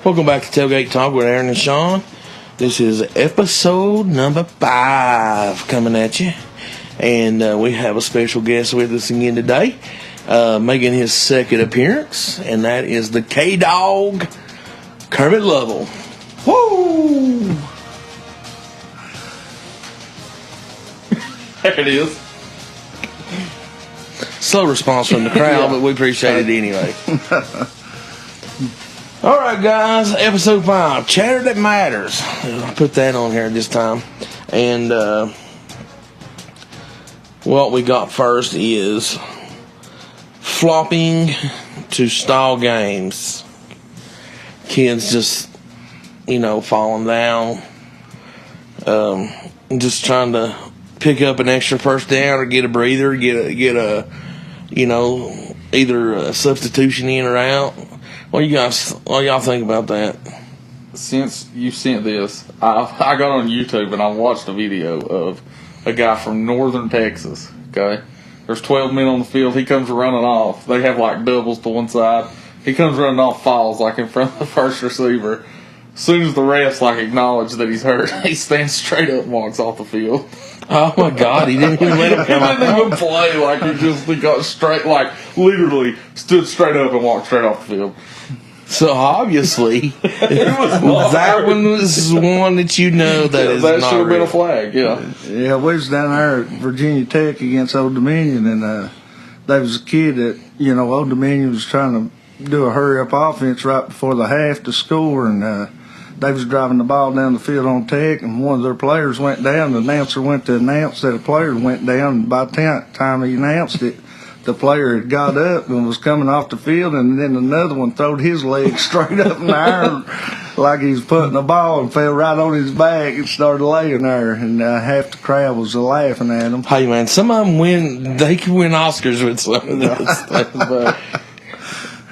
Welcome back to Tailgate Talk with Aaron and Sean. This is episode number 5 coming at you. And we have a special guest with us again today, making his second appearance, and that is the K-Dog, Kermit Lovell. Woo! There it is. Slow response from the crowd, but we appreciate it anyway. All right, guys, episode 5, Chatter That Matters. I'll put that on here this time. And what we got first is flopping to stall games. Kids just, falling down. Just trying to pick up an extra first down or get a breather, get a either a substitution in or out. What y'all think about that? Since you sent this, I got on YouTube and I watched a video of a guy from northern Texas. Okay, there's 12 men on the field. He comes running off. They have like doubles to one side. He comes running off, falls like in front of the first receiver. As soon as the refs acknowledge that he's hurt, he stands straight up and walks off the field. Oh my God, he didn't even let him come out. He didn't even play, he got straight, literally stood straight up and walked straight off the field. So obviously, that one was one that that is that not should have been real. a flag, yeah. Yeah, we was down there at Virginia Tech against Old Dominion, and there was a kid that, Old Dominion was trying to do a hurry-up offense right before the half to score, and they was driving the ball down the field on Tech, and one of their players went down. The announcer went to announce that a player went down, and by the time he announced it, the player had got up and was coming off the field, and then another one throwed his leg straight up in the air like he was putting the ball and fell right on his back and started laying there, and half the crowd was laughing at him. Hey, man, some of them they can win Oscars with some of this.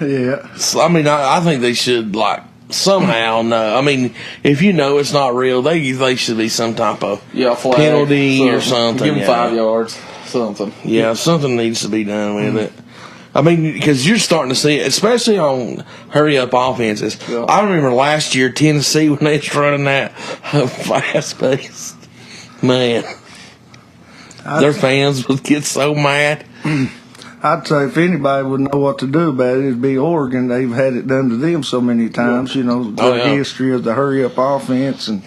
Yeah. So, I think they should, somehow know. If it's not real, they should be some type of flag, penalty or something. Give them 5 yards, something. Yeah, something needs to be done with it. Because you're starting to see it, especially on hurry-up offenses. Yeah. I remember last year, Tennessee, when they was running that fast-paced, man, their fans would get so mad. I'd say if anybody would know what to do about it, it'd be Oregon. They've had it done to them so many times, the history of the hurry-up offense. And,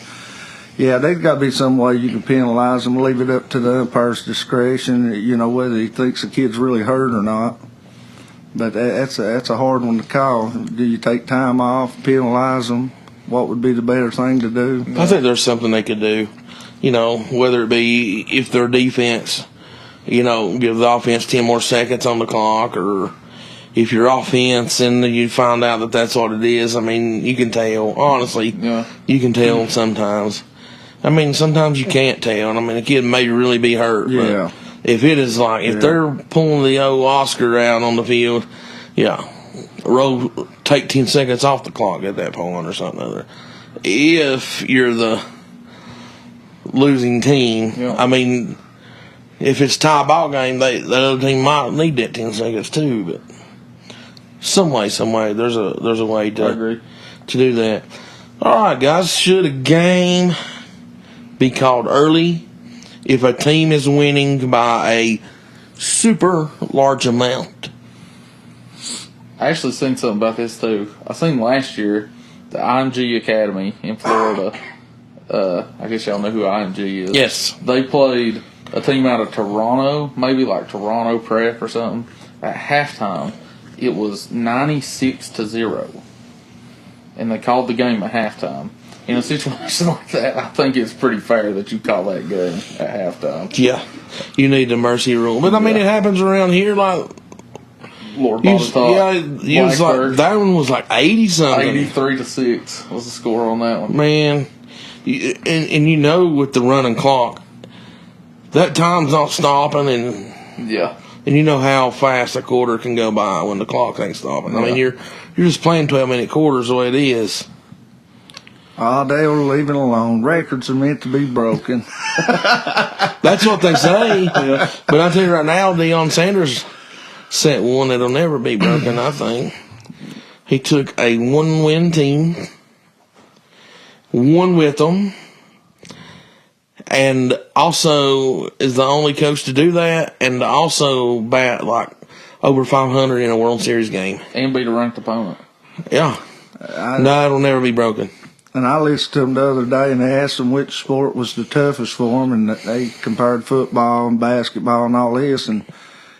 there's got to be some way you can penalize them, leave it up to the umpire's discretion, whether he thinks the kid's really hurt or not. But that's a hard one to call. Do you take time off, penalize them? What would be the better thing to do? I think there's something they could do, whether it be if their defense – give the offense 10 more seconds on the clock, or if your offense and you find out that that's what it is. You can tell, honestly. Yeah. You can tell sometimes. Sometimes you can't tell. A kid may really be hurt. Yeah. But if it is if they're pulling the old Oscar out on the field, take 10 seconds off the clock at that point or something other. If you're the losing team, if it's a tie ball game, the other team might need that 10 seconds too. But some way, there's a way to do that. All right, guys. Should a game be called early if a team is winning by a super large amount? I actually seen something about this too. I seen last year the IMG Academy in Florida. I guess y'all know who IMG is. Yes. They played a team out of Toronto, maybe Toronto Prep or something. At halftime, it was 96-0, and they called the game at halftime. In a situation like that, I think it's pretty fair that you call that game at halftime. Yeah, you need the mercy rule, but it happens around here. Lord it was that one was 80 something. 83-6 was the score on that one. Man, and with the running clock. That time's not stopping, and you know how fast a quarter can go by when the clock ain't stopping. You're just playing 12-minute quarters the way it is. They'll leave it alone. Records are meant to be broken. That's what they say. Yeah. But I tell you right now, Deion Sanders set one that'll never be broken, I think. He took a one-win team won with them, and also is the only coach to do that, and also bat like over 500 in a World Series game. And beat a ranked opponent. Yeah. No, it'll never be broken. And I listened to them the other day, and they asked them which sport was the toughest for them, and they compared football and basketball and all this, and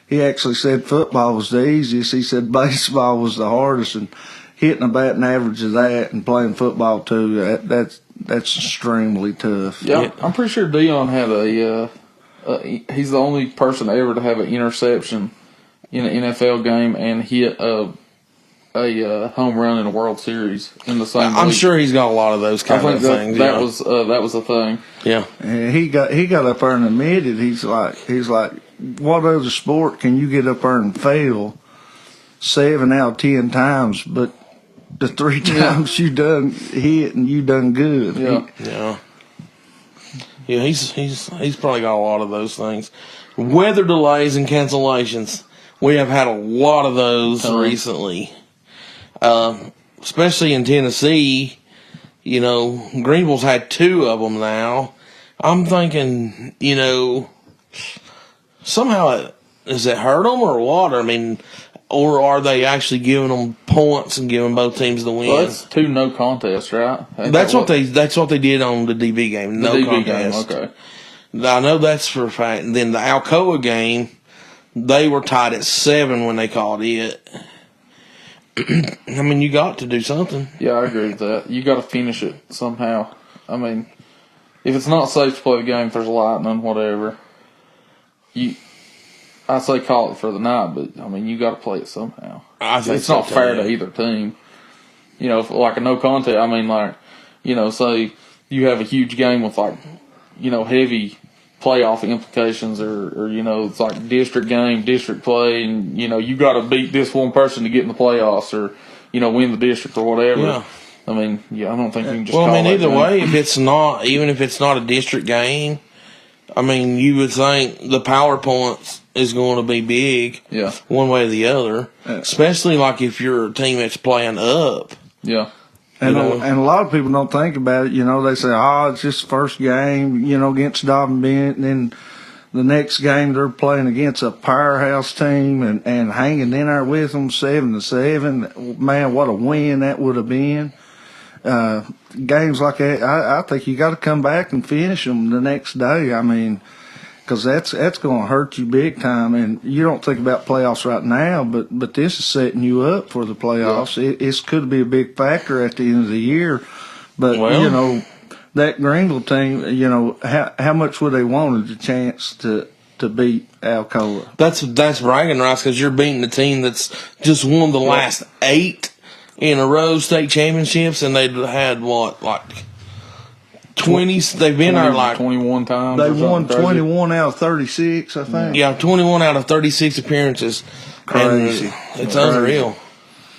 he actually said football was the easiest. He said baseball was the hardest, and hitting a batting average of that and playing football too, that's extremely tough. Yeah, I'm pretty sure Dion had he's the only person ever to have an interception in an NFL game and hit a home run in a World Series in the same I'm week. sure he's got a lot of those kind of things. That was a thing. Yeah. And he got up there and admitted, he's like, what other sport can you get up there and fail 7 out of 10 times, but the 3 times you done hit and you done good. Yeah. Yeah, he's probably got a lot of those things. Weather delays and cancellations. We have had a lot of those recently. Especially in Tennessee, Greenville's had 2 of them now. I'm thinking, somehow does it hurt them or what? I mean, or are they actually giving them points and giving both teams the win? Well, that's 2 no contests, right? That's what they did on the DB game. No contest. Game, okay. I know that's for a fact. And then the Alcoa game, they were tied at 7 when they called it. I mean, you got to do something. Yeah, I agree with that. You got to finish it somehow. I mean, if it's not safe to play the game, if there's lightning, whatever, I say call it for the night, but I mean, you got to play it somehow. I think it's not fair to either team. If, like a no contest, I mean, say you have a huge game with heavy playoff implications or it's like district game, district play, and you got to beat this one person to get in the playoffs or win the district or whatever. Yeah. I mean, I don't think you can just. Well, call I mean, either game. way, even if it's not a district game, I mean, you would think the power points is going to be big, one way or the other. Especially like if you're a team that's playing up. Yeah. And a lot of people don't think about it. They say, it's just the first game, against Dobbin Bent. And then the next game they're playing against a powerhouse team and hanging in there with them 7-7. Man, what a win that would have been. Games like that, I think you got to come back and finish them the next day. I mean, because that's going to hurt you big time. And you don't think about playoffs right now, but this is setting you up for the playoffs. Yeah. It could be a big factor at the end of the year. But, that Greenville team, how much would they wanted a chance to beat Alcoa? That's bragging rights because you're beating the team that's just won the last 8 in a row state championships, and they've had 20. They've been there 21 times. They won 21 out of 36, I think. Yeah, 21 out of 36 appearances. Crazy. And it's unreal.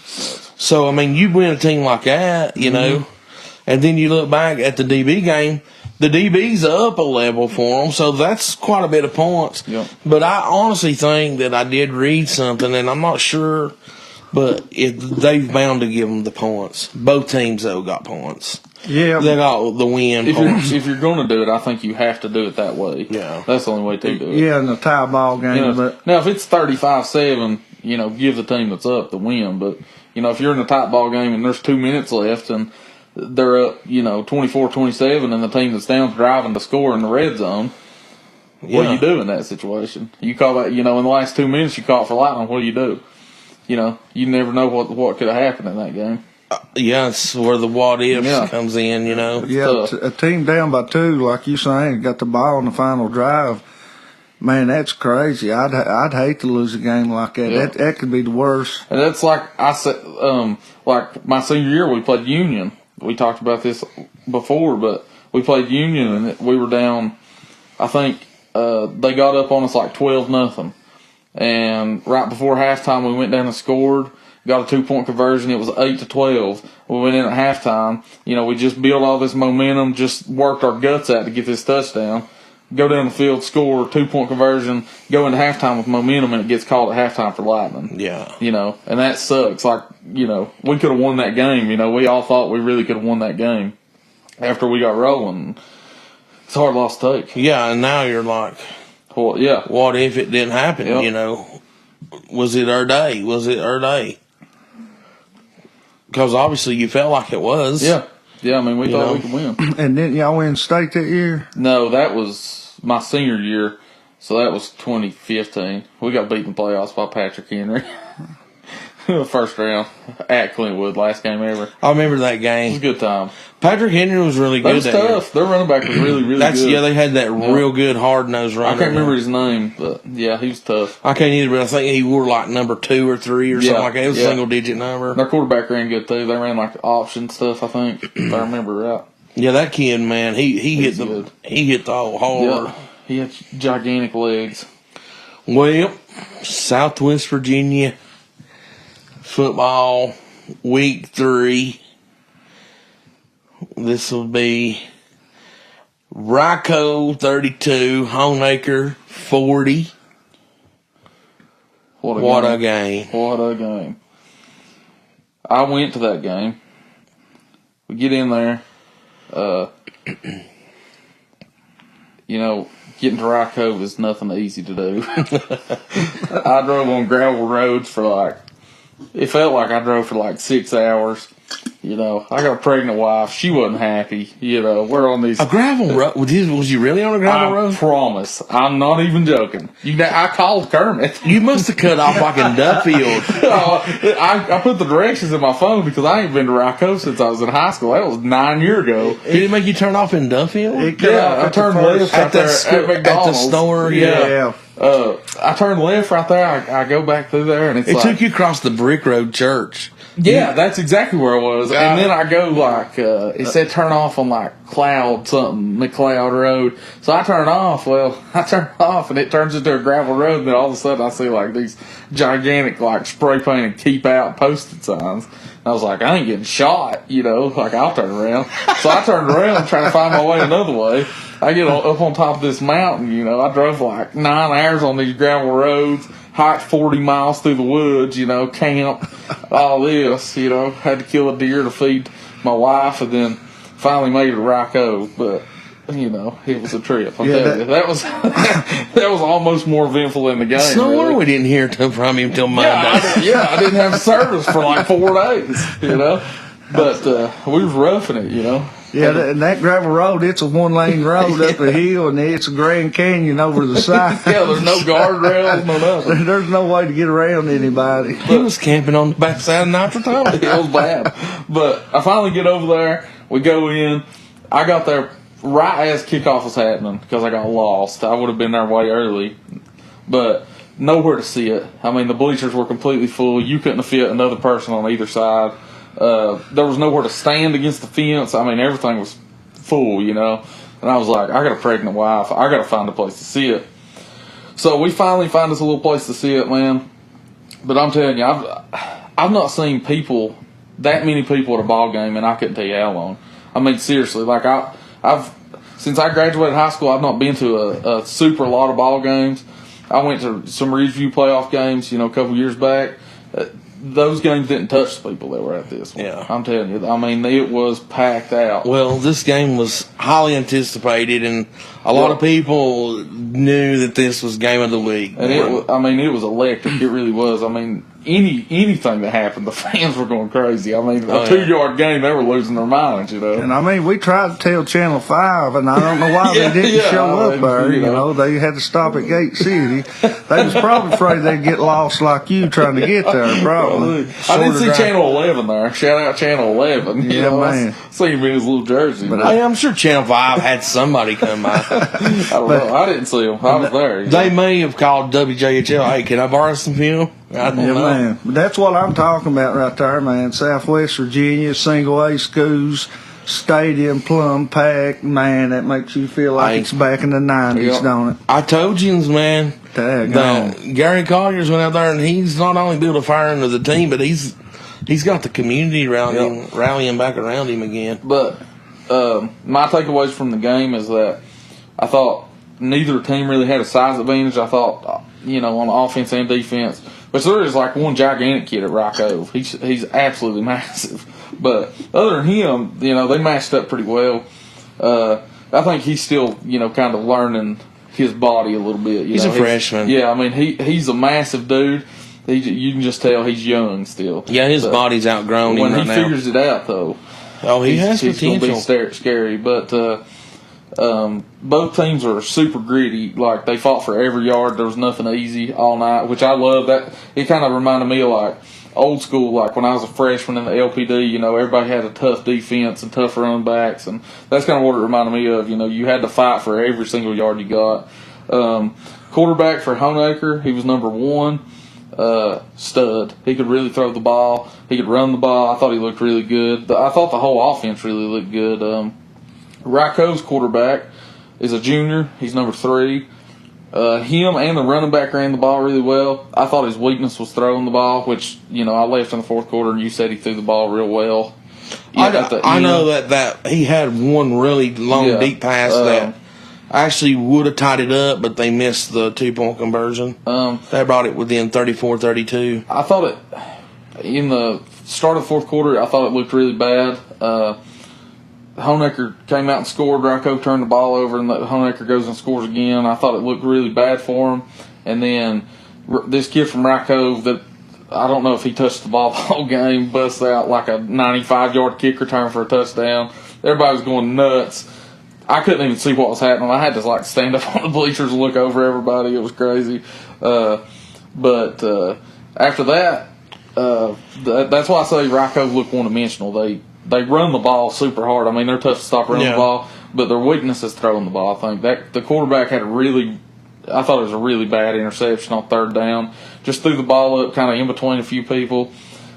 So I mean, you win a team like that, and then you look back at the DB game. The DB's up a level for them, so that's quite a bit of points. Yep. But I honestly think that I did read something, and I'm not sure, but they've bound to give them the points. Both teams, though, got points. Yeah. They got the win points. If you're going to do it, I think you have to do it that way. Yeah. That's the only way to do it. Yeah, in the tie ball game. Now, if it's 35-7, give the team that's up the win. But, if you're in a tight ball game and there's 2 minutes left and they're up, 24-27, and the team that's down driving to score in the red zone, what do you do in that situation? You call that, in the last 2 minutes you call it for lightning, what do you do? You never know what could have happened in that game. Yes, where the what ifs comes in, Yeah, a team down by 2, like you saying, got the ball on the final drive. Man, that's crazy. I'd hate to lose a game like that. Yeah. That could be the worst. And that's like I said, like my senior year, we played Union. We talked about this before, but we played Union and we were down. I think they got up on us like 12-0, and right before halftime, we went down and scored. Got a 2-point conversion. It was 8-12. We went in at halftime. We just built all this momentum, just worked our guts out to get this touchdown. Go down the field, score, 2-point conversion, go into halftime with momentum, and it gets called at halftime for lightning. Yeah. And that sucks. Like, we could have won that game. We all thought we really could have won that game. after we got rolling, it's a hard loss to take. Yeah, and now you're like, Well, yeah. what if it didn't happen? Yep. You know, was it our day? Was it our day? Because obviously you felt like it was. Yeah. Yeah, I mean, we thought we could win. And didn't y'all win state that year? No, that was my senior year, so that was 2015. We got beat in the playoffs by Patrick Henry. First round at Clintwood, last game ever. I remember that It was a game. good time. Patrick Henry was really That good was that tough. year. Their running back was really, really good. Yeah, they had that real good hard-nosed runner. I can't remember his name, but yeah, he was tough. I can't either, but I think he wore like number 2 or 3 or something like that. It was a single-digit number. Their quarterback ran good too. They ran like option stuff, I think, if I remember right. Yeah, that kid, man, he hit the whole hard. Yeah, he had gigantic legs. Well, Southwest Virginia football week 3. This will be Ryco 32, Homeacre 40. What a game. What a game. I went to that game. We get in there. You know, getting to Ryco is nothing easy to do. I drove on gravel roads it felt like I drove for like 6 hours. You know, I got a pregnant wife. She wasn't happy. You know, we're on these. A gravel road? Was you really on a gravel road? I promise. I'm not even joking. I called Kermit. You must have cut off like in Duffield. I put the directions in my phone because I ain't been to Ryco since I was in high school. That was 9 years ago. Did it make you turn off in Duffield? Yeah, I turned left right there at McDonald's. At the store, yeah. I turned left right there. I go back through there, and it took you across the Brick Road Church. Yeah, that's exactly where I was. And then I go it said turn off on like McLeod Road. So I turn off. Well, I turn off and it turns into a gravel road. And then all of a sudden I see like these gigantic like spray painted keep out posted signs. And I was like, I ain't getting shot, you know, like I'll turn around. So I turned around trying to find my way another way. I get up on top of this mountain, you know. I drove like 9 hours on these gravel roads, hiked 40 miles through the woods, you know, camp, all this, you know. Had to kill a deer to feed my wife, and then finally made it to Ryco. But, you know, it was a trip. I'm telling you. That was that was almost more eventful than the game. It's no wonder we didn't hear from him till Monday. I didn't have service for like 4 days, you know. But we was roughing it, you know. Yeah, and that gravel road, it's a 1-lane road up a hill, and it's a Grand Canyon over the side. Yeah, there's no guardrails, no nothing. There's no way to get around anybody. He was camping on the backside of Nitro Tunnel. It was bad. But I finally get over there. We go in. I got there right as kickoff was happening because I got lost. I would have been there way early. But nowhere to sit. I mean, the bleachers were completely full. You couldn't fit another person on either side. There was nowhere to stand against the fence. I mean, everything was full, you know. And I was like, I got a pregnant wife. I got to find a place to sit. So we finally find us a little place to sit, man. But I'm telling you, I've not seen that many people at a ball game, and I couldn't tell you how long. I mean, seriously, like I've since I graduated high school, I've not been to a super lot of ball games. I went to some Ridgeview playoff games, you know, a couple years back. Those games didn't touch the people that were at this one. Yeah. I'm telling you. I mean, it was packed out. Well, this game was highly anticipated, and a lot of people knew that this was game of the week. And it was electric. It really was. I mean, anything that happened, the fans were going crazy. I mean, a 2-yard game, they were losing their minds, you know. And I mean, we tried to tell Channel 5, and I don't know why they didn't show up there. You know, they had to stop at Gate City. They was probably afraid they'd get lost like you trying to get there, probably. I did see Channel 11 there. Shout out Channel 11. Yeah, man. I see him in his little jersey. But I'm sure Channel 5 had somebody come by. I don't know. I didn't see him. I was there. They may have called WJHL, hey, can I borrow some film? I don't know. Man. That's what I'm talking about right there, man. Southwest Virginia, single A schools, stadium plumb packed. Man, that makes you feel like it's back in the 90s, don't it? I told you, man, Daggone. Gary Collier's went out there, and he's not only built a fire into the team, but he's got the community rallying back around him again. But my takeaways from the game is that I thought neither team really had a size advantage. I thought, you know, on offense and defense, But there is like one gigantic kid at Rock Cove. He's absolutely massive. But other than him, you know, they matched up pretty well. I think he's still, you know, kind of learning his body a little bit. He's a freshman. Yeah, I mean, he's a massive dude. You can just tell he's young still. Yeah, his body's outgrown him when right he now. figures it out, though. Oh, he has he's potential. He's going to be scary. But both teams are super gritty. Like, they fought for every yard. There was nothing easy all night, which I love. That it kind of reminded me of, like, old school, like when I was a freshman in the LPD, you know, everybody had a tough defense and tough running backs, and that's kind of what it reminded me of. You know, you had to fight for every single yard you got. Quarterback for Honaker, he was number 1, stud. He could really throw the ball. He could run the ball. I thought he looked really good. I thought the whole offense really looked good. Ryko's quarterback is a junior. He's number 3. Him and the running back ran the ball really well. I thought his weakness was throwing the ball, which, you know, I left in the 4th quarter and you said he threw the ball real well. I know that he had one really long, deep pass that actually would have tied it up, but they missed the 2-point conversion. They brought it within 34-32. I thought it, in the start of the 4th quarter, I thought it looked really bad. Honaker came out and scored. Ryko turned the ball over, and Honaker goes and scores again. I thought it looked really bad for him. And then this kid from Ryko, that I don't know if he touched the ball the whole game, busts out like a 95-yard kick return for a touchdown. Everybody was going nuts. I couldn't even see what was happening. I had to like stand up on the bleachers and look over everybody. It was crazy. But after that, that's why I say Ryko looked one-dimensional. They run the ball super hard. I mean, they're tough to stop running the ball, but their weakness is throwing the ball. I think that the quarterback had I thought it was a really bad interception on 3rd down. Just threw the ball up kind of in between a few people.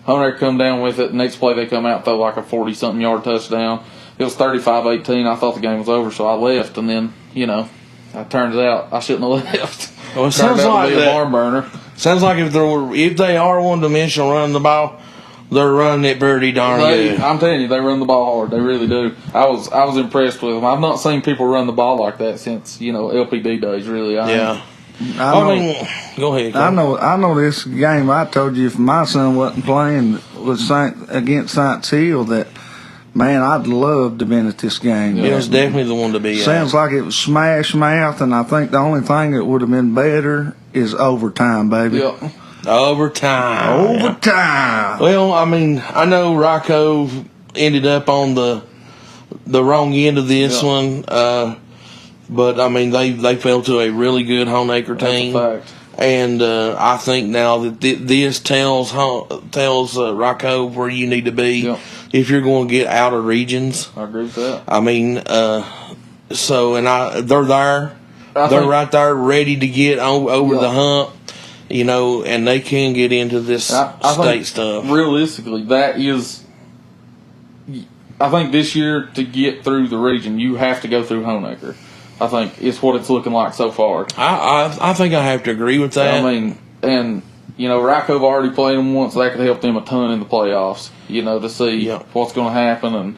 Honaker come down with it. Next play they come out, throw like a 40-something yard touchdown. It was 35-18. I thought the game was over, so I left. And then, you know, it turns out I shouldn't have left. Well, it sounds like a barn burner. Sounds like if they are one-dimensional running the ball, they're running it pretty darn good. I'm telling you, they run the ball hard. They really do. I was impressed with them. I've not seen people run the ball like that since, you know, LPD days. Really, I mean, go ahead. I know this game. I told you if my son wasn't playing against Saints Hill, that man, I'd love to have been at this game. It was definitely the one to be. Sounds like it was smash mouth, and I think the only thing that would have been better is overtime, baby. Yeah. Overtime. Well, I mean, I know Rocco ended up on the wrong end of this one, but I mean they fell to a really good Honaker team. That's a fact. And I think now that this tells Rocco where you need to be if you're going to get out of regions. I agree with that. I mean, they're there. They're right there, ready to get over the hump. You know, and they can get into this state stuff. Realistically, that is. I think this year to get through the region, you have to go through Honaker. I think it's what it's looking like so far. I think I have to agree with that. I mean, and you know, Rycove already played them once. That could help them a ton in the playoffs. You know, to see what's going to happen, and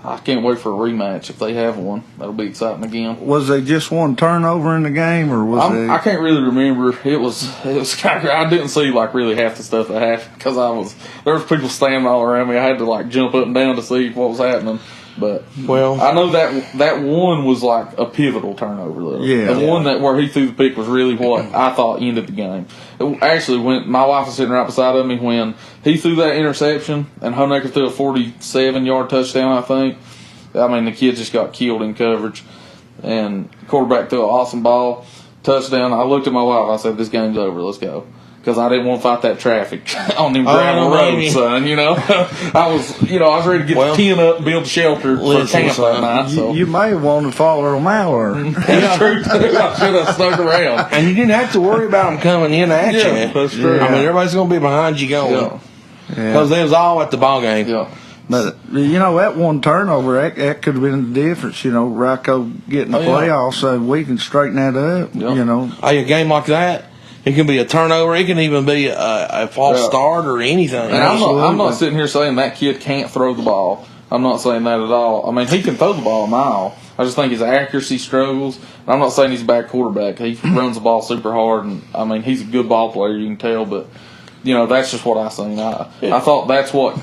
I can't wait for a rematch if they have one. That'll be exciting again. Was they just one turnover in the game, or was I can't really remember. It was kind of. I didn't see like really half the stuff that happened because there was people standing all around me. I had to like jump up and down to see what was happening. But I know that one was like a pivotal turnover though. Yeah, the one where he threw the pick was really what I thought ended the game. Actually, when my wife was sitting right beside of me when he threw that interception and Honaker threw a 47-yard touchdown, I think. I mean, the kid just got killed in coverage, and the quarterback threw an awesome ball, touchdown. I looked at my wife. I said, "This game's over. Let's go." Because I didn't want to fight that traffic on them gravel roads, son. You know, I was ready to get the tent up and build a shelter for camp that night. So. You may have wanted to follow a mile. That's true, too. I should have stuck around. And you didn't have to worry about them coming in at you. That's true. I mean, everybody's going to be behind you going. Because they was all at the ball game. Yeah. But, that one turnover, that could have been the difference, Rocco getting the playoffs, so we can straighten that up, A game like that, it can be a turnover. It can even be a false start or anything. And I'm not sitting here saying that kid can't throw the ball. I'm not saying that at all. I mean, he can throw the ball a mile. I just think his accuracy struggles. And I'm not saying he's a bad quarterback. He runs the ball super hard, and I mean, he's a good ball player. You can tell, but that's just what I seen. I thought that's what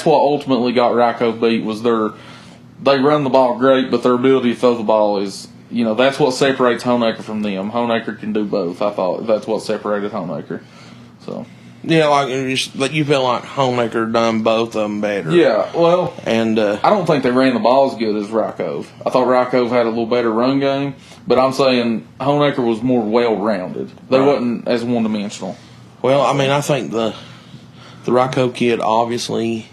ultimately got Rocco beat was they run the ball great, but their ability to throw the ball is. That's what separates Honaker from them. Honaker can do both. I thought that's what separated Honaker. So. Yeah, like you feel like Honaker done both of them better. Yeah, well, and I don't think they ran the ball as good as Rocco. I thought Rocco had a little better run game, but I'm saying Honaker was more well-rounded. They wasn't as one-dimensional. Well, I mean, I think the Rocco kid obviously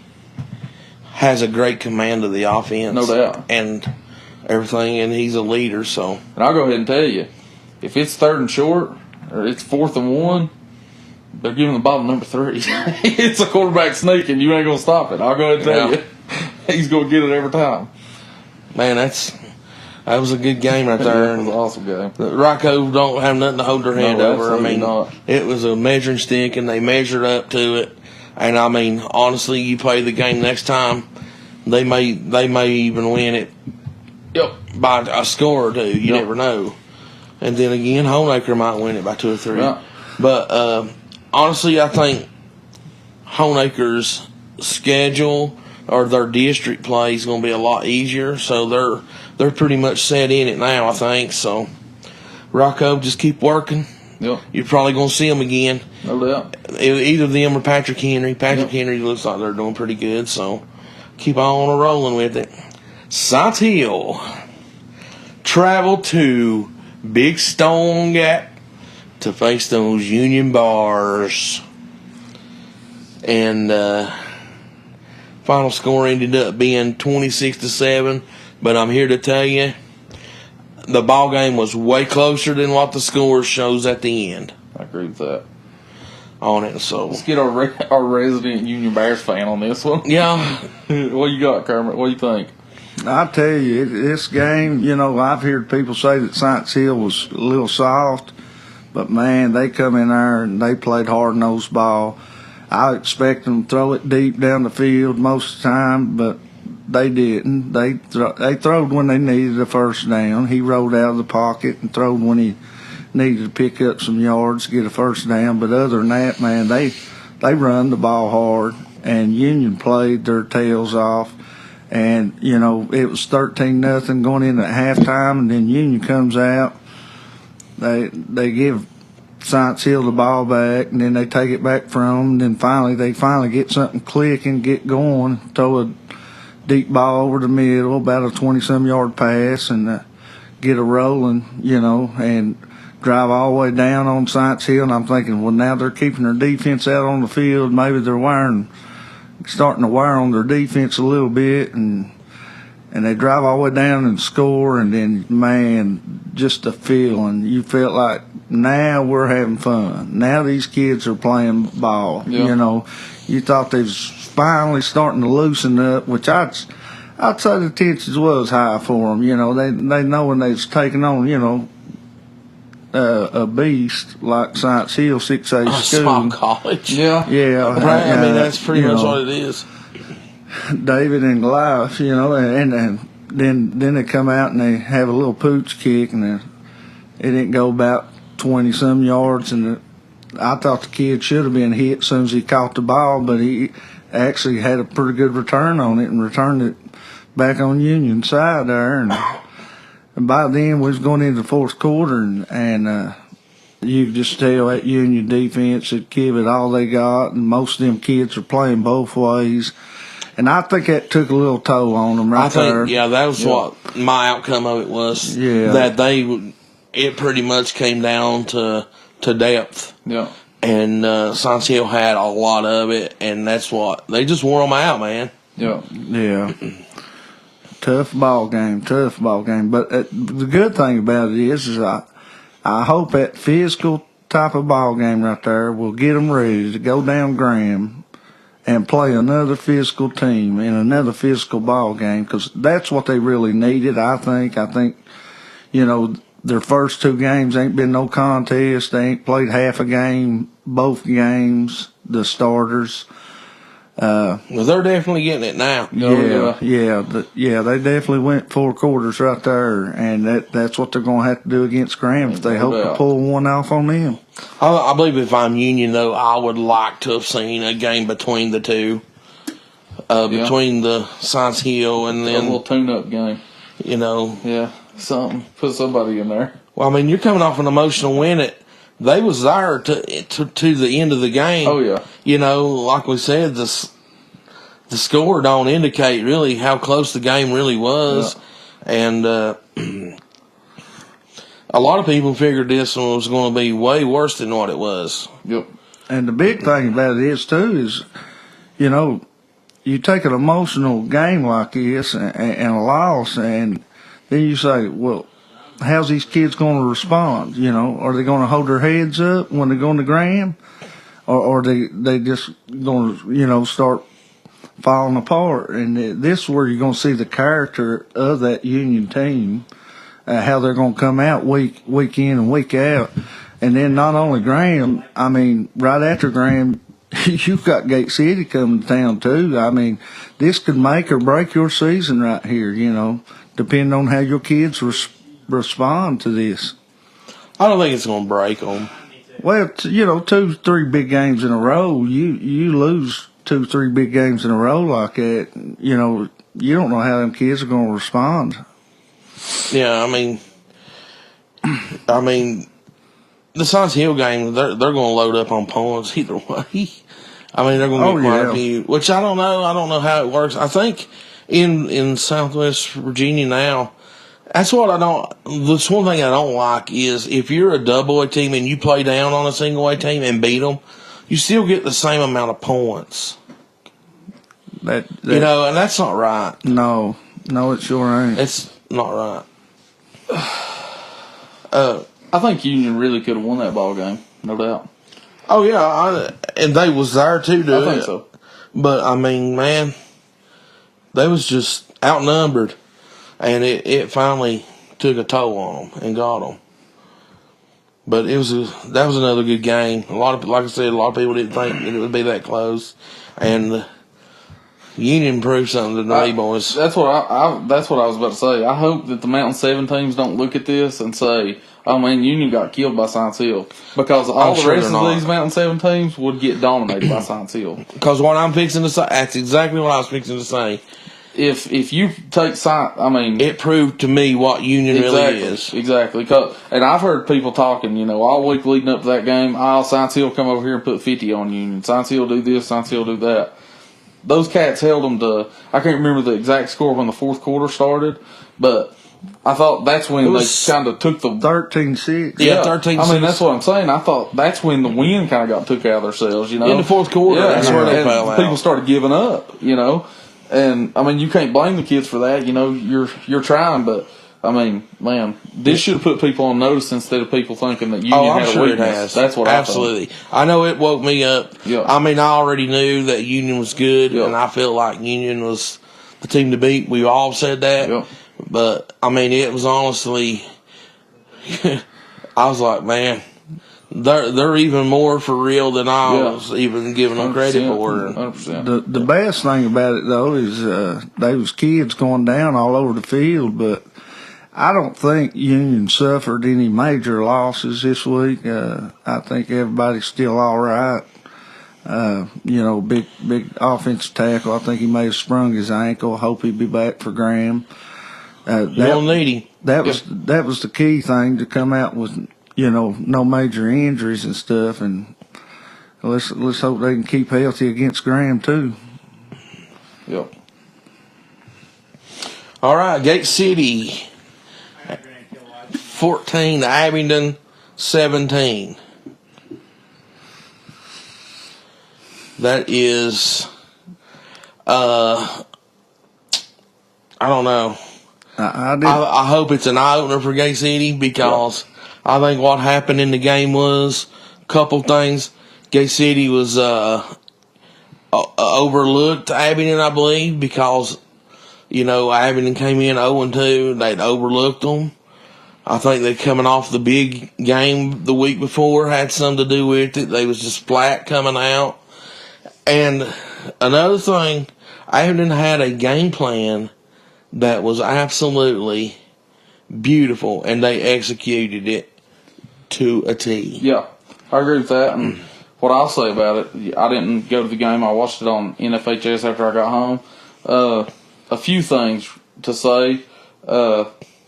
has a great command of the offense. No doubt. And everything, and he's a leader, so. And I'll go ahead and tell you, if it's 3rd and short, or it's 4th and 1, they're giving the ball to number 3. It's a quarterback sneak, and you ain't going to stop it. I'll go ahead and tell you. He's going to get it every time. Man, that was a good game right there. It was an awesome game. Rocco don't have nothing to hold their hand over. I mean, not. It was a measuring stick, and they measured up to it. And, I mean, honestly, you play the game next time, they may even win it. Yep. By a score or two. You never know. And then again, Honaker might win it by 2 or 3. Yeah. But honestly, I think Honaker's schedule or their district play is going to be a lot easier. So they're pretty much set in it now, I think. So Rocco, just keep working. Yep. You're probably going to see them again. No doubt. Either them or Patrick Henry. Patrick Henry looks like they're doing pretty good. So keep on rolling with it. Science Hill traveled to Big Stone Gap to face those Union Bars. And final score ended up being 26-7. But I'm here to tell you, the ball game was way closer than what the score shows at the end. I agree with that. On it, so let's get our resident Union Bears fan on this one. Yeah. What you got, Kermit? What do you think? I tell you, this game, I've heard people say that Science Hill was a little soft, but man, they come in there and they played hard-nosed ball. I expect them to throw it deep down the field most of the time, but they didn't. They throwed when they needed a first down. He rolled out of the pocket and throwed when he needed to pick up some yards, get a first down. But other than that, man, they run the ball hard, and Union played their tails off. And, it was 13-0 going in at halftime, and then Union comes out. They give Science Hill the ball back, and then they take it back from them. And then they finally get something clicking, get going, throw a deep ball over the middle, about a 20-some-yard pass, and get a rolling, and drive all the way down on Science Hill. And I'm thinking, well, now they're keeping their defense out on the field. Maybe they're starting to wire on their defense a little bit, and they drive all the way down and score, and then, man, just the feeling. You felt like, now we're having fun. Now these kids are playing ball. Yeah. You thought they was finally starting to loosen up, which I'd say the tensions was high for them. They know when they was taking on, a beast like Science Hill, 6A school. Small college. Yeah. Yeah. Right. I mean, that's pretty much what it is. David and Goliath, and then they come out and they have a little pooch kick, and it didn't go about 20-some yards, and I thought the kid should have been hit as soon as he caught the ball, but he actually had a pretty good return on it and returned it back on Union's side there, and by then we was going into the fourth quarter, and you could just tell that Union defense had give it all they got, and most of them kids are playing both ways. And I think that took a little toll on them there. Yeah, that was what my outcome of it was. Yeah. That it pretty much came down to depth. Yeah. And Science Hill had a lot of it, and that's what they just wore them out, man. Yeah. Yeah. Tough ball game. But the good thing about it is I hope that physical type of ball game right there will get them ready to go down Graham and play another physical team in another physical ball game, because that's what they really needed, I think. I think, their first 2 games ain't been no contest. They ain't played half a game, both games, the starters. Well, they're definitely getting it now. They definitely went 4 quarters right there, and that's what they're going to have to do against Graham if they hope to pull one off on them. I believe if I'm Union, though, I would like to have seen a game between the two, between the Science Hill and then a little tune-up game. You know, put somebody in there. Well, I mean, you're coming off an emotional win. They was there to the end of the game. Oh yeah. You know, like we said, the score don't indicate really how close the game really was, and a lot of people figured this one was going to be way worse than what it was. Yep. And the big thing about it is, you know, you take an emotional game like this and a loss, and then you say, well, how's these kids going to respond? You know, are they going to hold their heads up when they go to Graham, or are they just going to, you know, start falling apart? And this is where you're going to see the character of that Union team, how they're going to come out week in and week out. And then not only Graham, I mean, right after Graham, you've got Gate City coming to town too. I mean, this could make or break your season right here, you know, depending on how your kids respond to this. I don't think it's going to break them. Well, you know, 2-3 big games in a row, you lose 2-3 big games in a row like that, you know, you don't know how them kids are going to respond. Yeah, I mean, the Science Hill game, they're going to load up on points either way. I mean, they're going to get quite a few, which I don't know. I don't know how it works. I think in Southwest Virginia now, that's what I don't. That's one thing I don't like is if you're a double A team and you play down on a single A team and beat them, you still get the same amount of points. That you know, and that's not right. No, it sure ain't. It's not right. I think Union really could have won that ball game, no doubt. Oh yeah, and they was there too, dude. I think so. But I mean, man, they was just outnumbered, and it finally took a toll on them and got them. But that was another good game. Like I said, a lot of people didn't think it would be that close, and Union proved something to the boys. That's what I was about to say. I hope that the Mountain 7 teams don't look at this and say, oh man, Union got killed by Science Hill. Because all the rest of these Mountain 7 teams would get dominated by Science Hill. Because what I'm fixing to say, that's exactly what I was fixing to say. If you take Science, I mean, it proved to me what Union really is. Exactly. And I've heard people talking, you know, all week leading up to that game, Science Hill come over here and put 50 on Union. Science Hill do this, Science Hill do that. Those cats held them to, I can't remember the exact score when the fourth quarter started, but I thought that's when they kind of took the 13-6. Yeah, 13-6. I mean, that's what I'm saying. I thought that's when the wind kind of got took out of themselves, you know. In the fourth quarter, that's where they fell out. People started giving up, you know. And, I mean, you can't blame the kids for that. You know, you're trying, but, I mean, man, this should have put people on notice instead of people thinking that Union had a weakness. That's what absolutely. I know it woke me up. Yeah. I mean, I already knew that Union was good, and I felt like Union was the team to beat. We all said that. Yeah. But, I mean, it was honestly, I was like, man, they're even more for real than I was even giving them credit for. 100%. The best thing about it, though, is they was kids going down all over the field, but I don't think Union suffered any major losses this week. I think everybody's still all right. You know, big offensive tackle. I think he may have sprung his ankle. Hope he'll be back for Graham. You don't need him. That was the key thing to come out with, you know, no major injuries and stuff. And let's hope they can keep healthy against Graham too. Yep. All right, Gate City 14, Abingdon 17. That is, I don't know. I hope it's an eye opener for Gate City because I think what happened in the game was a couple things. Gate City was overlooked Abingdon, I believe, because, you know, Abingdon came in 0-2. They'd overlooked them. I think they coming off the big game the week before had something to do with it. They was just flat coming out. And another thing, Abingdon had a game plan that was absolutely beautiful, and they executed it to a T. Yeah, I agree with that. And what I'll say about it, I didn't go to the game. I watched it on NFHS after I got home. A few things to say.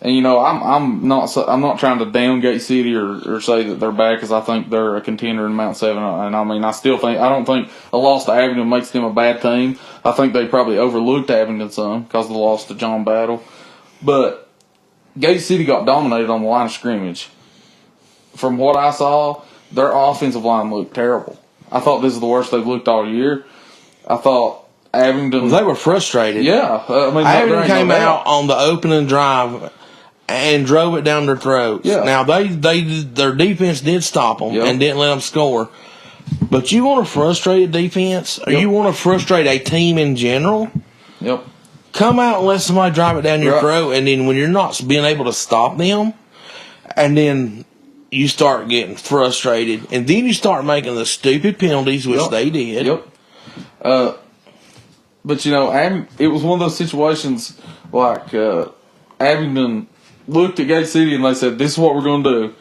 And I'm not trying to down Gate City or say that they're bad, because I think they're a contender in Mount 7. And I mean, I don't think a loss to Abingdon makes them a bad team. I think they probably overlooked Abingdon some because of the loss to John Battle. But Gate City got dominated on the line of scrimmage. From what I saw, their offensive line looked terrible. I thought this is the worst they've looked all year. I thought Abingdon... They were frustrated. Yeah. Abingdon came out on the opening drive and drove it down their throats. Yeah. Now, their defense did stop them and didn't let them score. But you want to frustrate a defense, or you want to frustrate a team in general? Yep. Come out and let somebody drive it down your throat, and then when you're not being able to stop them, and then you start getting frustrated, and then you start making the stupid penalties, which they did. Yep. But, it was one of those situations like Abingdon looked at Gate City and they said, this is what we're going to do.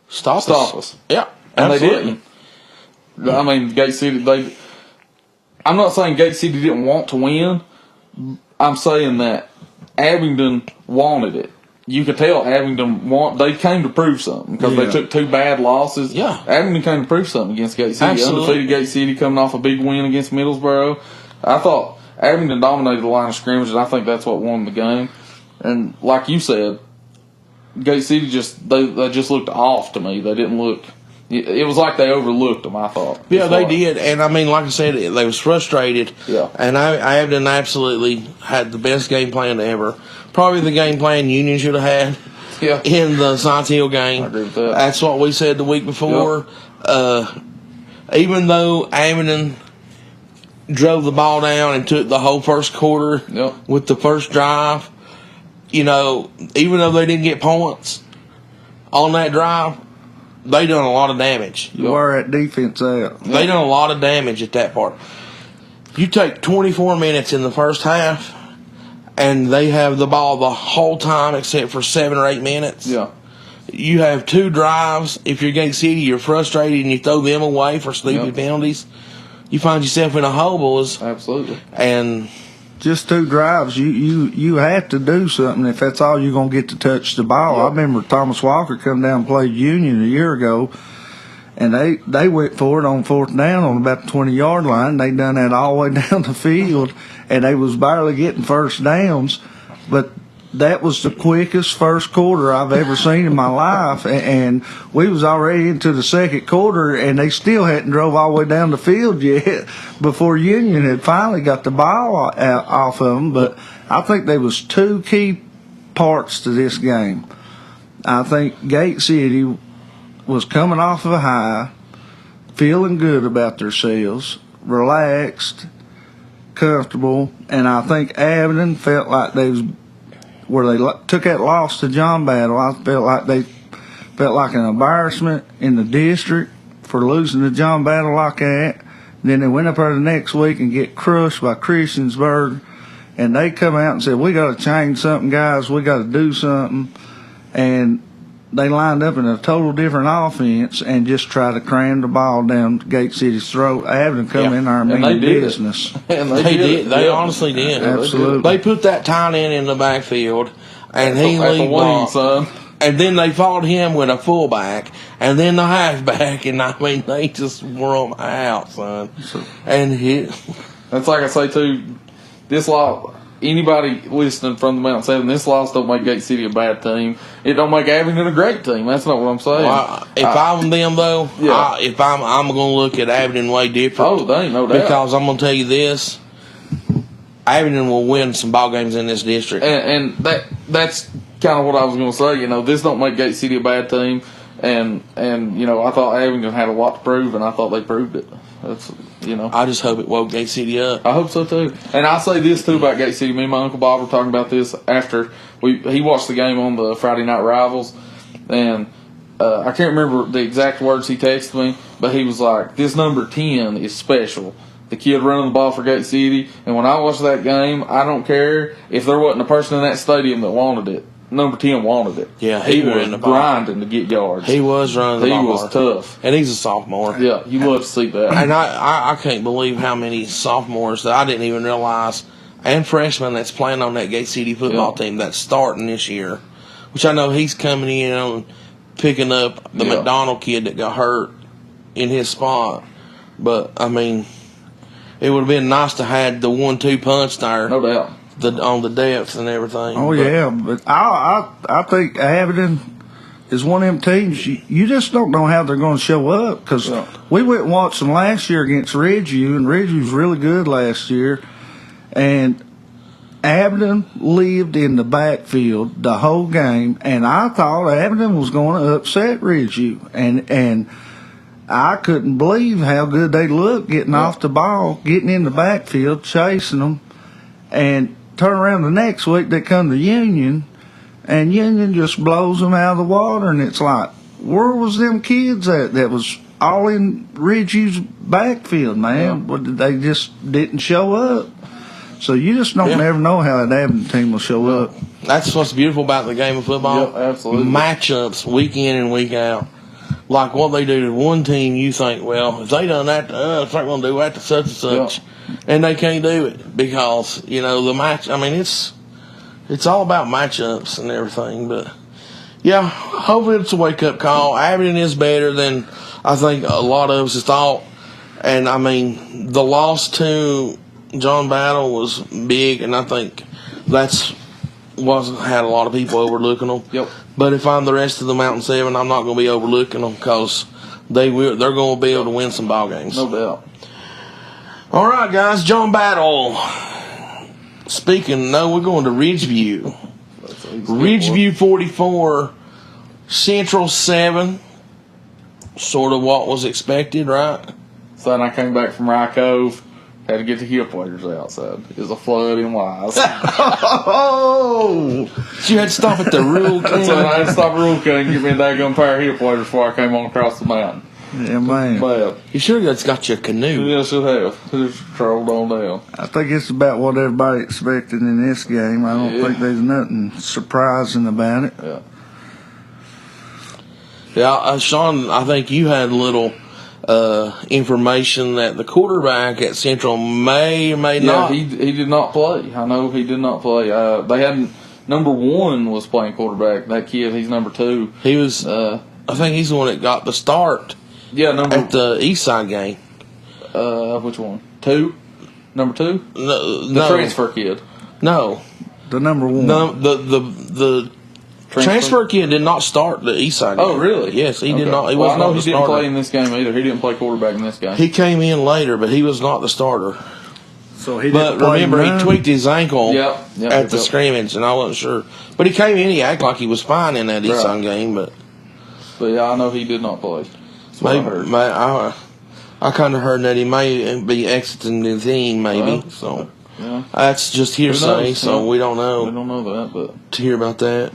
Stop us. Yeah, and absolutely. they didn't. I mean, Gate City, I'm not saying Gate City didn't want to win. I'm saying that Abingdon wanted it. You could tell Abingdon they came to prove something, because they took 2 bad losses. Yeah. Abingdon came to prove something against Gate City. Absolutely. Undefeated Gate City coming off a big win against Middlesboro. I thought Abingdon dominated the line of scrimmage, and I think that's what won the game. And like you said, Gate City they just looked off to me. They didn't look... It was like they overlooked them, I thought. Yeah, they did. And, I mean, like I said, they was frustrated. Yeah. And Abingdon absolutely had the best game plan ever. Probably the game plan Union should have had in the Science Hill game. I agree with that. That's what we said the week before. Yep. Even though Abingdon drove the ball down and took the whole first quarter with the first drive, even though they didn't get points on that drive, they done a lot of damage. You wear that defense out. They done a lot of damage at that part. You take 24 minutes in the first half, and they have the ball the whole time except for 7 or 8 minutes. Yeah. You have 2 drives. If you're Gate City, you're frustrated and you throw them away for stupid penalties. You find yourself in a hole, boys. Absolutely. And just 2 drives, you have to do something if that's all you're going to get to touch the ball. I remember Thomas Walker come down and played Union a year ago, and they went for it on 4th down on about the 20-yard line. They done that all the way down the field, and they was barely getting first downs. But that was the quickest first quarter I've ever seen in my life, and we was already into the second quarter, and they still hadn't drove all the way down the field yet before Union had finally got the ball off of them. But I think there was 2 key parts to this game. I think Gate City was coming off of a high, feeling good about themselves, relaxed, comfortable, and I think Abingdon felt like they was where they took that loss to John Battle. I felt like they felt like an embarrassment in the district for losing to John Battle like that. And then they went up there the next week and get crushed by Christiansburg, and they come out and said, we got to change something, guys. We got to do something. And they lined up in a total different offense and just tried to cram the ball down Gate City's throat. Abingdon come in there and mean business. And they did. They honestly did. Absolutely. They put that tight end in the backfield, and he leaned ball. And then they followed him with a fullback, and then the halfback, and I mean, they just wore them out, son. And that's like I say too. This loss, anybody listening from the Mount 7, this loss don't make Gate City a bad team. It don't make Abingdon a great team. That's not what I'm saying. Well, if I'm them though, if I'm going to look at Abingdon way different. Oh, they ain't no doubt. Because I'm going to tell you this. Abingdon will win some ball games in this district. And that's kind of what I was going to say. This don't make Gate City a bad team. And I thought Abingdon had a lot to prove, and I thought they proved it. That's I just hope it woke Gate City up. I hope so too. And I'll say this too about Gate City. Me and my Uncle Bob were talking about this after he watched the game on the Friday Night Rivals, and I can't remember the exact words he texted me, but he was like, "This number 10 is special. the kid running the ball for Gate City. And when I watched that game, I don't care if there wasn't a person in that stadium that wanted it. Number 10 wanted it. Yeah, he was grinding to get yards. He was running the ball. He was tough. And he's a sophomore. Yeah, you love to see that. And I can't believe how many sophomores that I didn't even realize, and freshmen that's playing on that Gate City football team that's starting this year, which I know he's coming in and picking up the McDonald kid that got hurt in his spot. But, I mean, it would have been nice to have the 1-2 punch there. No doubt. On the depth and everything. Oh, yeah. But I think Aberdeen is one of them teams you just don't know how they're going to show up, because we went and watched them last year against Ridgeview, and Ridgeview was really good last year. And Aberdeen lived in the backfield the whole game, and I thought Aberdeen was going to upset Ridgeview. And I couldn't believe how good they looked getting off the ball, getting in the backfield, chasing them. And turn around the next week, they come to Union, and Union just blows them out of the water. And it's like, where was them kids at that was all in Ridgeview's backfield, man? But they just didn't show up. So you just don't never know how that Aberdeen team will show up. That's what's beautiful about the game of football. Yep, absolutely. Matchups week in and week out. Like what they do to one team, you think, well, if they done that to us, they're going to do that to such and such. Yep. And they can't do it because, the match, I mean, it's all about matchups and everything. But, yeah, hopefully it's a wake-up call. Aberdeen is better than I think a lot of us thought. And, I mean, the loss to John Battle was big, and I think that's had a lot of people overlooking them. Yep. But if I'm the rest of the Mountain 7, I'm not going to be overlooking them because they're going to be able to win some ball games. No doubt. All right, guys, John Battle. We're going to Ridgeview. Ridgeview 44, Central 7. Sort of what was expected, right? So then I came back from Rye Cove. Had to get the hip waders outside. It was a flood in Wise. Oh! You had to stop at the Rule King. So I had to stop at Rule King and get me a daggone pair of hip waders before I came on across the mountain. Yeah, man. But, you sure that's got your canoe? Yes, it have. It just trolled on down. I think it's about what everybody expected in this game. I don't think there's nothing surprising about it. Yeah. Yeah, Sean, I think you had a little information that the quarterback at Central may or may not. Yeah, he did not play. I know he did not play. They hadn't. Number 1 was playing quarterback. That kid, he's number 2. He was. I think he's the one that got the start. Yeah, at the Eastside game. Which one? 2? Number 2? No, the transfer kid. No, the number 1. No, the transfer kid did not start the Eastside game. Oh, really? Yes, he did not. I know he didn't play in this game either. He didn't play quarterback in this game. He came in later, but he was not the starter. So he didn't But remember, he tweaked his ankle at the scrimmage, and I wasn't sure. But he came in, he acted like he was fine in that Eastside game. But yeah, I know he did not play. That's what I heard. I kind of heard that he may be exiting the team, maybe. So that's just hearsay, so we don't know. We don't know that, but to hear about that.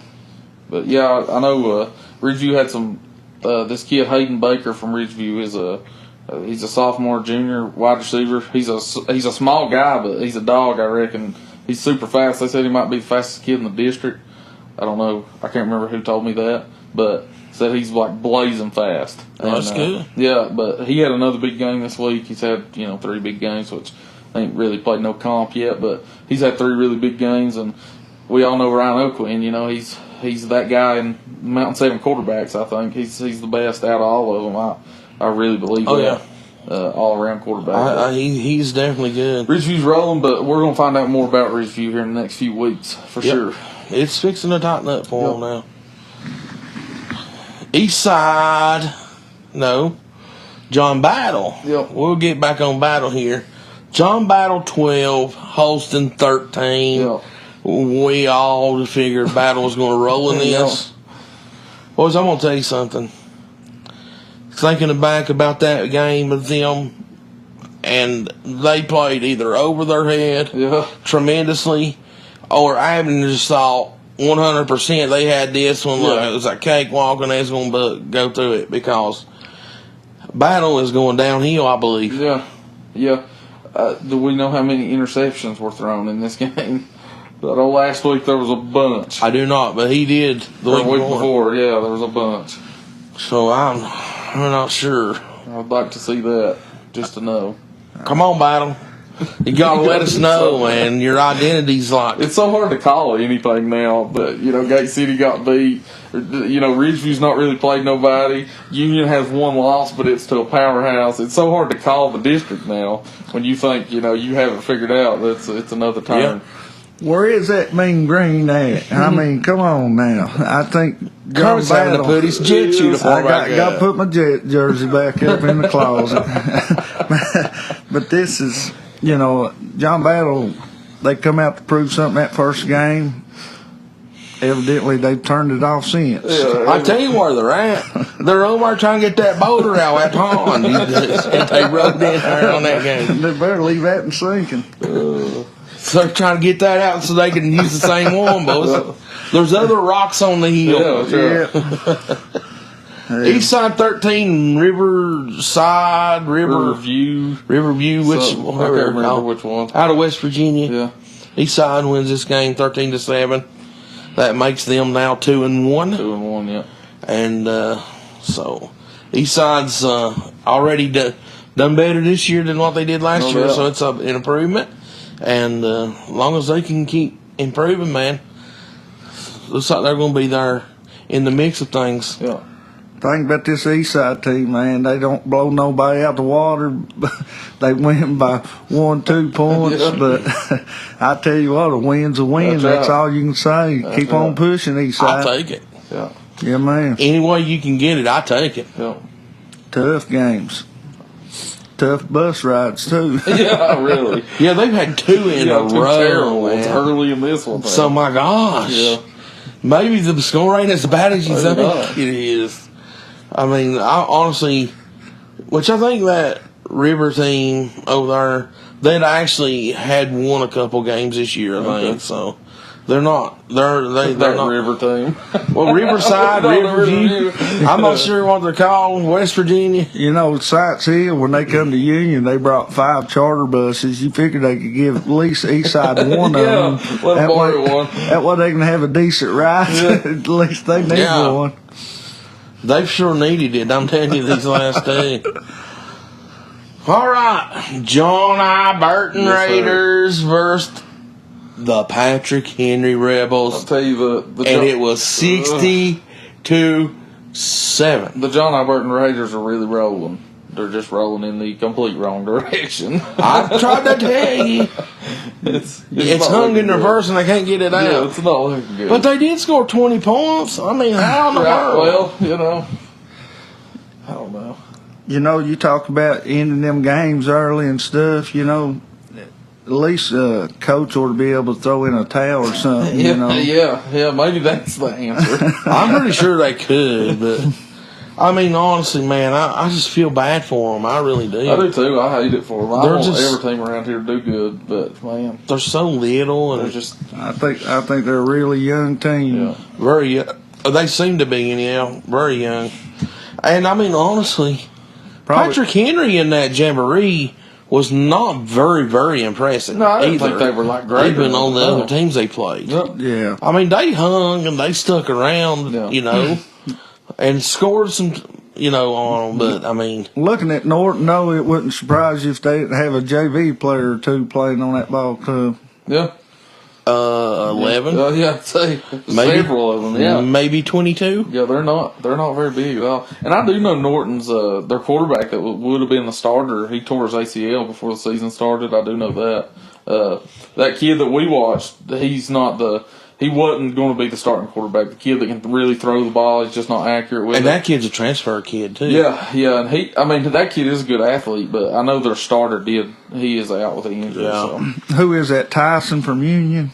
But yeah, I know Ridgeview had some. This kid Hayden Baker from Ridgeview he's a sophomore, junior wide receiver. He's a small guy, but he's a dog. I reckon he's super fast. They said he might be the fastest kid in the district. I don't know. I can't remember who told me that, but said he's like blazing fast. And, that's good. Yeah, but he had another big game this week. He's had 3 big games, which ain't really played no comp yet, but he's had 3 really big games, and we all know Ryan O'Quinn. He's that guy in Mountain 7 quarterbacks. I think he's the best out of all of them. I really believe that. Yeah. All around quarterback. He's definitely good. Ridgeview's rolling, but we're gonna find out more about Ridgeview here in the next few weeks for sure. It's fixing to tighten up for them now. East Side, no. John Battle. Yep. We'll get back on Battle here. John Battle 12, Holston 13. Yep. We all figured Battle was going to roll in this. Boys, I'm going to tell you something. Thinking back about that game with them, and they played either over their head tremendously, or I just thought 100% they had this one. Look, it was a cakewalk, and they was going to go through it because Battle is going downhill, I believe. Yeah. Do we know how many interceptions were thrown in this game? I know last week there was a bunch. I do not, but he did the week before. Yeah, there was a bunch. So I'm not sure. I'd like to see that, just to know. Come on, Battle. You gotta let us know, man. Your identity's like. It's so hard to call anything now, but Gate City got beat. Ridgeview's not really played nobody. Union has one loss, but it's to a powerhouse. It's so hard to call the district now when you think you have it figured out. It's another turn. Yep. Where is that Mean Green at? I mean, come on now. I think Kermit's having to put his jet uniform back got to put my jet jersey back up in the closet. But this is, John Battle, they come out to prove something that first game. Evidently, they've turned it off since. Yeah, I tell you where they're at. They're over trying to get that boulder out at pond. They rode in there on that game. They better leave that in sinking. So they're trying to get that out so they can use the same one, boys. There's other rocks on the hill. Yeah. East Side 13, Riverside, Riverview. Which I can't remember which one. Out of West Virginia. Yeah. East Side wins this game 13-7. That makes them now 2-1. 2-1, yeah. And so East Side's already done better this year than what they did last year, so it's an improvement. And as long as they can keep improving, man, looks like they're going to be there in the mix of things. Yeah. Thing about this East Side team, man, they don't blow nobody out the water. They win by 1-2 points. Yeah. But I tell you what, a win's a win. That's all you can say. Keep on pushing, East Side. I'll take it. Yeah. Yeah, man. Any way you can get it, I take it. Yeah. Tough games. Tough bus rides, too. Yeah, really. Yeah, they've had two in a row. Terrible ones early in this one. So, my gosh. Yeah. Maybe the score ain't as bad as you Maybe think not. it is. I mean, I honestly, which I think that River team over there, they'd actually had won a couple games this year, I think. So they're not. They're not River team. Well, Riverside, Riverview. I'm not sure what they're called. West Virginia. Sites Hill, when they come to Union, they brought 5 charter buses. You figured they could give at least East Side one of them. Let them borrow one. That way they can have a decent ride. At least they need one. They've sure needed it, I'm telling you, these last two. All right. John I. Burton Raiders versus the Patrick Henry Rebels. I'll tell you and it was 60-7. The John I. Burton Raiders are really rolling. They're just rolling in the complete wrong direction. I've tried to tell you. It's hung in reverse and they can't get it out. Yeah, it's not looking good. But they did score 20 points. I mean, how in the world? Well, I don't know. You talk about ending them games early and stuff, at least coach ought to be able to throw in a towel or something, Yeah, maybe that's the answer. I'm pretty sure they could, but I mean, honestly, man, I just feel bad for them. I really do. I do too. I hate it for them. I They're want just- every team around here to do good, but man, They're so little and they're just I think they're a really young team. very. They seem to be, very young. And I mean, honestly, Patrick Henry in that jamboree was not very, very impressive. No, I didn't either. think they were like great. Even on the other teams they played. Yep. Yeah. I mean, they hung and they stuck around, Yeah. and scored some, on them. But I mean, Looking at Norton, no, it wouldn't surprise you if they didn't have a JV player or two playing on that ball club. Yeah. 11, I'd say maybe several of them. Yeah. maybe 22. Yeah, they're not very big at all. And I do know Norton's their quarterback that would have been the starter. He tore his ACL before the season started. I do know that. That kid that we watched, he wasn't going to be the starting quarterback. The kid that can really throw the ball, he's just not accurate with it. And that kid's a transfer kid too. Yeah, and that kid is a good athlete, but I know their starter he is out with the injury. Yeah. So. Who is that? Tyson from Union?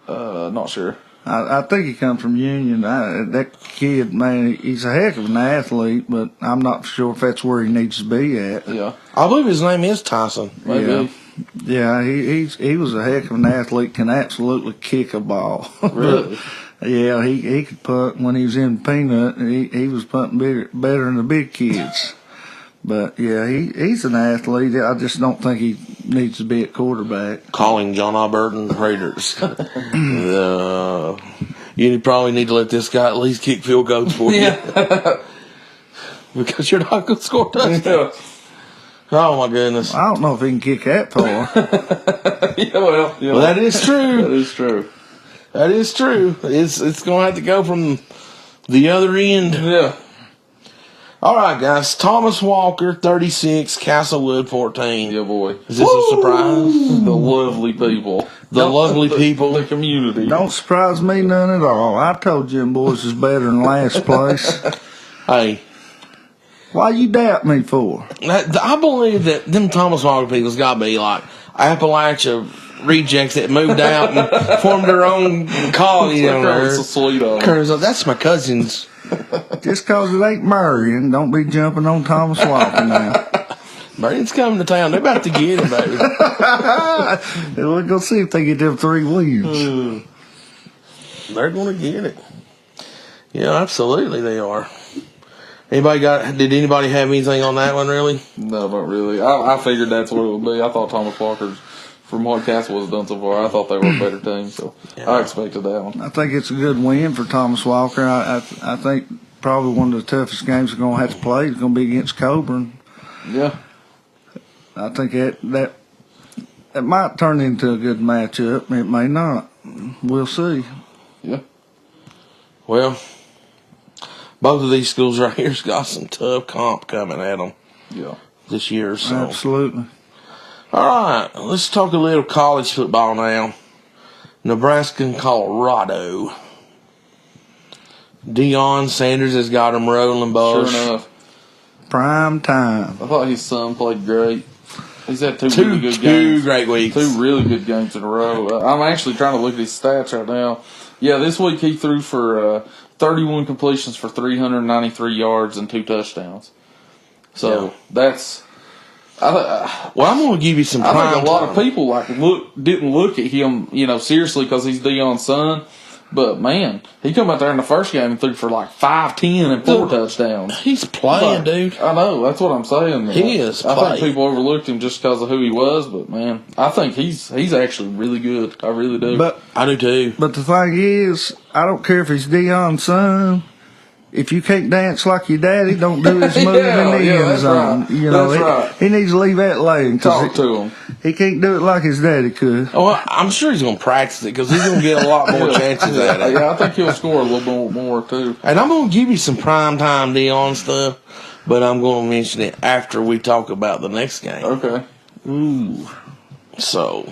Not sure. I think he comes from Union. That kid, man, he's a heck of an athlete, but I'm not sure if that's where he needs to be at. Yeah, I believe his name is Tyson. maybe. Yeah, he was a heck of an athlete. Can absolutely kick a ball. Really? Yeah, he could punt when he was in Peanut. He was punting better than the big kids. But yeah, he's an athlete. I just don't think he needs to be at quarterback. Calling John Alberton Raiders. You probably need to let this guy at least kick field goals for you. Because you're not going to score touchdowns. Oh, my goodness. I don't know if he can kick that far. Well, that is true. That is true. That is true. It's going to have to go from the other end. Yeah. All right, guys. Thomas Walker, 36, Castlewood, 14. Yeah, boy. Is this a surprise? The lovely people. The lovely people. The community. Don't surprise me none at all. I told you them boys is better than last place. Hey. Why you doubt me for? I believe that them Thomas Walker people's got to be like Appalachia rejects that moved out and formed their own colony down there. It's a sweetheart. That's my cousin's. Just cause it ain't Marion, don't be jumping on Thomas Walker now. Marion's coming to town. They're about to get him, baby. We're gonna see if they get them 3 wins. They're going to get it. Yeah, absolutely they are. Did anybody have anything on that one, really? No, not really. I figured that's what it would be. I thought Thomas Walker's, from what Castle has done so far, I thought they were a better team, so yeah. I expected that one. I think it's a good win for Thomas Walker. I think probably one of the toughest games they're going to have to play is going to be against Coburn. Yeah. I think that might turn into a good matchup. It may not. We'll see. Yeah. Well, both of these schools right here's got some tough comp coming at them. Yeah. This year, so. Absolutely. All right, let's talk a little college football now. Nebraska and Colorado. Deion Sanders has got them rolling, boys. Sure enough. Prime time. I thought his son played great. He's had two really good games. 2 great weeks. 2 really good games in a row. I'm actually trying to look at his stats right now. Yeah, this week he threw for 31 completions for 393 yards and 2 touchdowns. So that's. Well, I'm going to give you some. I think a lot of people didn't look at him, seriously because he's Deion's son. But man, he come out there in the first game and threw for like 5-10 and 4 touchdowns. He's playing, dude. I know, that's what I'm saying. He is. I think people overlooked him just because of who he was, but man, I think he's actually really good. I really do. But I do too. But the thing is, I don't care if he's Deion's son. If you can't dance like your daddy, don't do his move in the end zone. Right. He needs to leave that lane. Talk to him. He can't do it like his daddy could. Oh, well, I'm sure he's going to practice it because he's going to get a lot more chances at it. Yeah, I think he'll score a little more too. And I'm going to give you some primetime Deion stuff, but I'm going to mention it after we talk about the next game. Okay. Ooh. So.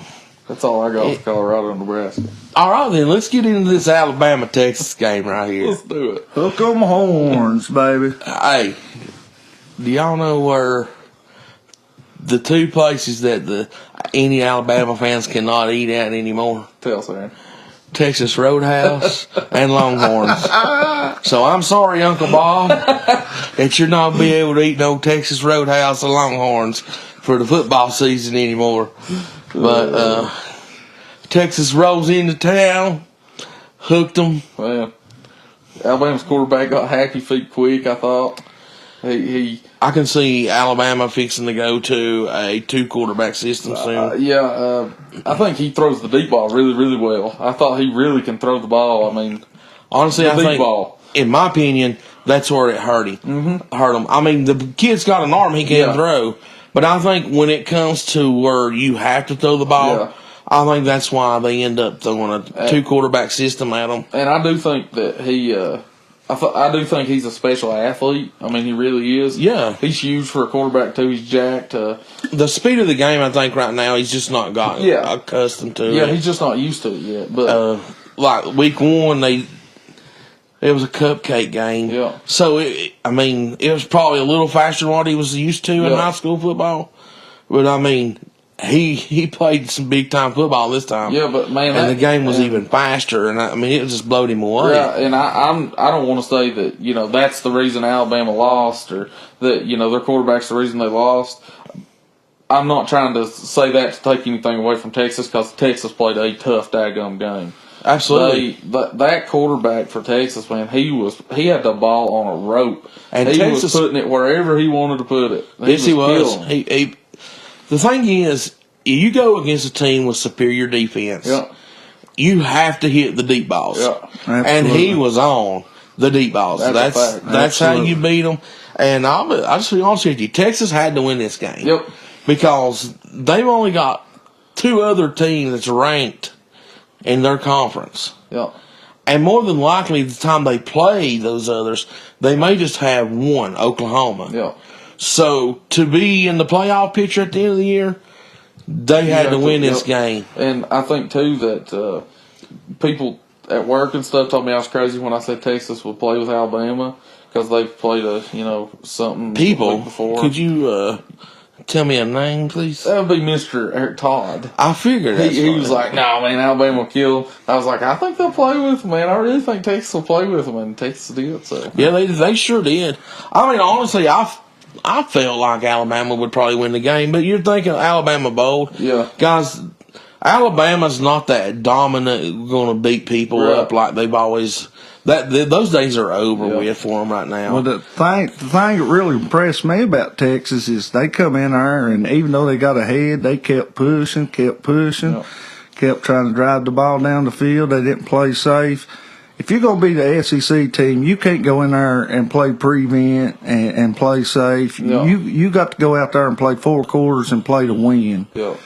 That's all I got for Colorado and Nebraska. All right, then. Let's get into this Alabama-Texas game right here. Let's do it. Hook 'em horns, baby. Hey, do y'all know where the 2 places that any Alabama fans cannot eat at anymore? Tell Sam. Texas Roadhouse and Longhorns. So I'm sorry, Uncle Bob, that you're not be able to eat no Texas Roadhouse and Longhorns for the football season anymore. But Texas rolls into town, hooked them. Well, Alabama's quarterback got happy feet quick, I thought. I can see Alabama fixing to go to a 2-quarterback system soon. I think he throws the deep ball really, really well. I thought he really can throw the ball. I mean, honestly, I think, ball. In my opinion, that's where it hurt him. Mm-hmm. Hurt him. I mean, the kid's got an arm he can throw, but I think when it comes to where you have to throw the ball, I think that's why they end up throwing a 2-quarterback system at him. And I do think that I do think he's a special athlete. I mean, he really is. Yeah. He's huge for a quarterback, too. He's jacked. The speed of the game, I think, right now, he's just not gotten accustomed to it. Yeah, he's just not used to it yet. But like week 1, it was a cupcake game. Yeah. So, it was probably a little faster than what he was used to in high school football. But, I mean, he played some big-time football this time. Yeah, but, man. And the game was even faster. And, it just blowed him away. Yeah, and I don't want to say that, that's the reason Alabama lost or that, their quarterback's the reason they lost. I'm not trying to say that to take anything away from Texas because Texas played a tough daggum game. Absolutely. That quarterback for Texas, man, he had the ball on a rope, and he was putting it wherever he wanted to put it. Yes, he was. The thing is, you go against a team with superior defense. Yeah. You have to hit the deep balls. Yeah. And he was on the deep balls. That's how you beat them. And I'll just be honest with you, Texas had to win this game. Yep. Because they've only got 2 other teams that's ranked in their conference. Yep. And more than likely, the time they play those others, they may just have one, Oklahoma. Yep. So to be in the playoff picture at the end of the year, they had to win this game. And I think, too, that people at work and stuff told me I was crazy when I said Texas would play with Alabama because they've played something before. Could you tell me a name, please? That would be Mr. Eric Todd. I figured he was like, "No, man, Alabama will kill." I was like, "I think they'll play with them, man. I really think Texas will play with them," and Texas did. So yeah, they sure did. I mean, honestly, I felt like Alabama would probably win the game, but you're thinking Alabama bold. Yeah, guys, Alabama's not that dominant, going to beat people up like they've always. Those days are over with for them right now. Well, the thing that really impressed me about Texas is they come in there, and even though they got ahead, they kept pushing, kept trying to drive the ball down the field. They didn't play safe. If you're going to be the SEC team, you can't go in there and play prevent and play safe. Yeah. You got to go out there and play 4 quarters and play to win. Yeah.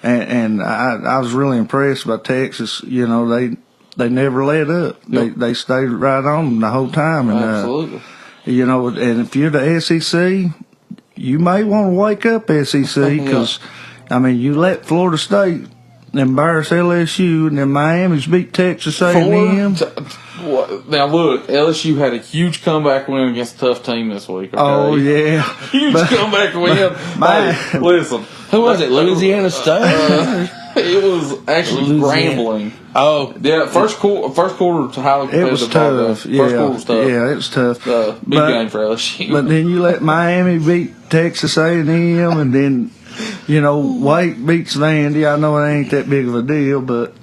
And I was really impressed by Texas. You know, they never let up. Yep. They stayed right on them the whole time. And, absolutely. You know, and if you're the SEC, you may want to wake up, SEC, because, I mean, you let Florida State embarrass LSU, and then Miami's beat Texas A&M. Now, look, LSU had a huge comeback win against a tough team this week. Okay? Oh, yeah. Huge comeback win. Hey, listen. Who was it? Louisiana State? It was actually Grambling. Oh, yeah. First quarter was highly competitive. It was tough. First quarter was tough. Yeah, it was tough. Big game for LSU. But then you let Miami beat Texas A&M, and then, you know, Wake beats Vandy. I know it ain't that big of a deal, but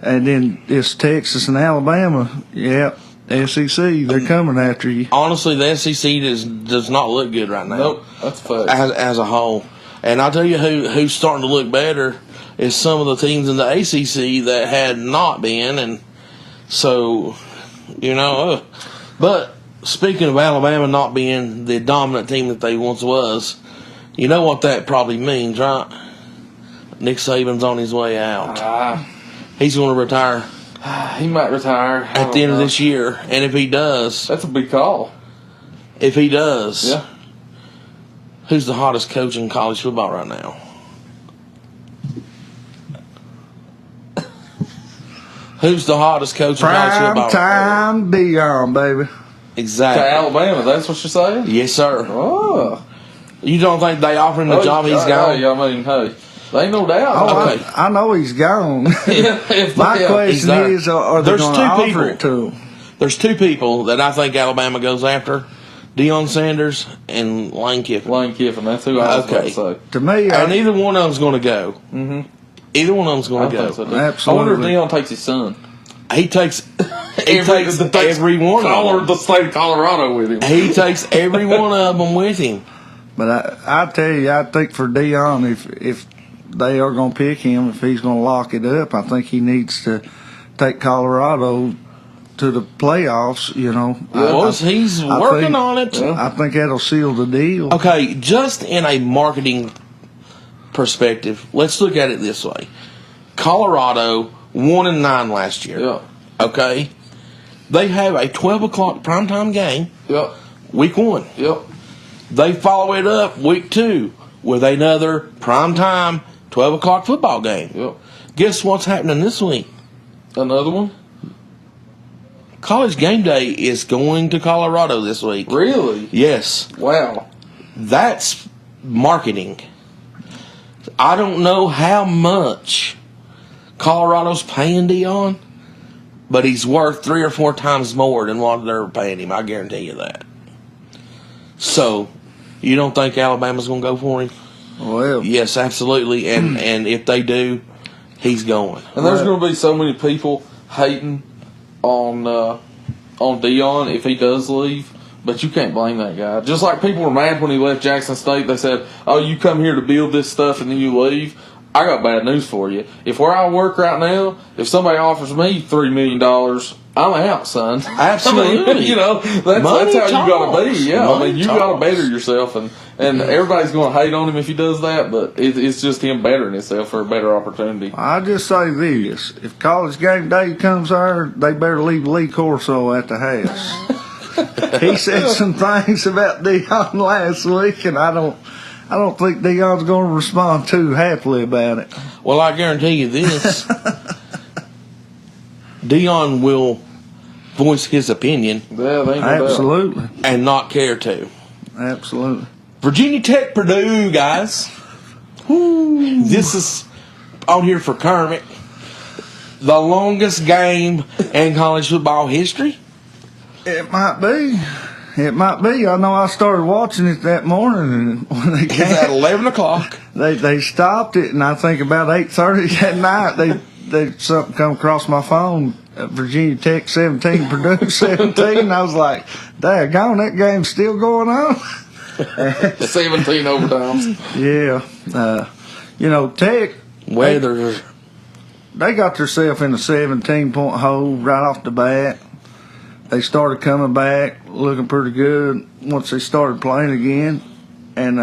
and then it's Texas and Alabama. Yeah, SEC, they're coming after you. Honestly, the SEC does not look good right now. Nope, that's fact. As a whole. And I'll tell you who's starting to look better is some of the teams in the ACC that had not been. And so, you know, but speaking of Alabama not being the dominant team that they once was, you know what that probably means, right? Nick Saban's on his way out. He's going to retire. He might retire at the end of this year. And if he does... That's a big call. If he does... Yeah. Who's the hottest coach in college football right now? Who's the hottest coach in college football? Prime time Dion, baby. Exactly. To Alabama, that's what you're saying? Yes, sir. Oh. You don't think they offer him the job he's gone? I mean, hey, there ain't no doubt. Oh, okay. I know he's gone. My question is, are they going to offer it to him? There's 2 people that I think Alabama goes after. Deion Sanders and Lane Kiffin. Lane Kiffin, that's who I was about to say. To me, and either one of them's going to go. Mm-hmm. Either one of them's going to go. So, absolutely. I wonder if Deion takes his son. He takes every one of them. The state of Colorado with him. He takes every one of them with him. But I tell you, I think for Deion, if they are going to pick him, if he's going to lock it up, I think he needs to take Colorado to the playoffs, you know. Well, he's working on it. I think that'll seal the deal. Okay, just in a marketing perspective, let's look at it this way. Colorado 1-9 last year. Yeah. Okay? They have a 12 o'clock primetime game. Yep. Week 1. Yep. They follow it up week 2 with another primetime 12 o'clock football game. Yep. Guess what's happening this week? Another one? College Game Day is going to Colorado this week. Really? Yes. Wow. That's marketing. I don't know how much Colorado's paying Deion, but he's worth 3 or 4 times more than what they're paying him. I guarantee you that. So, you don't think Alabama's going to go for him? Well, yes, absolutely. And if they do, he's going. And there's going to be so many people hating on Dion if he does leave. But you can't blame that guy. Just like people were mad when he left Jackson State. They said, "Oh, you come here to build this stuff and then you leave." I got bad news for you. If where I work right now, if somebody offers me $3 million, I'm out, son. Absolutely. I mean, that's how you got to be. Yeah, I mean, you got to better yourself, and everybody's going to hate on him if he does that. But it's just him bettering himself for a better opportunity. I just say this: if college game day comes there, they better leave Lee Corso at the house. He said some things about Dion last week, and I don't think Dion's going to respond too happily about it. Well, I guarantee you this. Dion will voice his opinion. Yeah, they Absolutely. And not care to. Absolutely. Virginia Tech, Purdue, guys. Woo. This is on here for Kermit. The longest game in college football history. It might be. It might be. I know I started watching it that morning, and when they came, it's at 11 o'clock. They stopped it, and I think about 8:30 that night, they something come across my phone. Virginia Tech 17, Purdue 17. I was like, daggone, that game's still going on. 17 overtimes. Yeah. Tech. Weather. They got themselves in a 17-point hole right off the bat. They started coming back, looking pretty good once they started playing again. And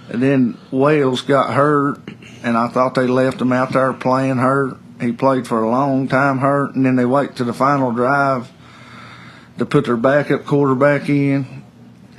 then Wales got hurt, and I thought they left him out there playing hurt. He played for a long time hurt, and then they wait to the final drive to put their backup quarterback in.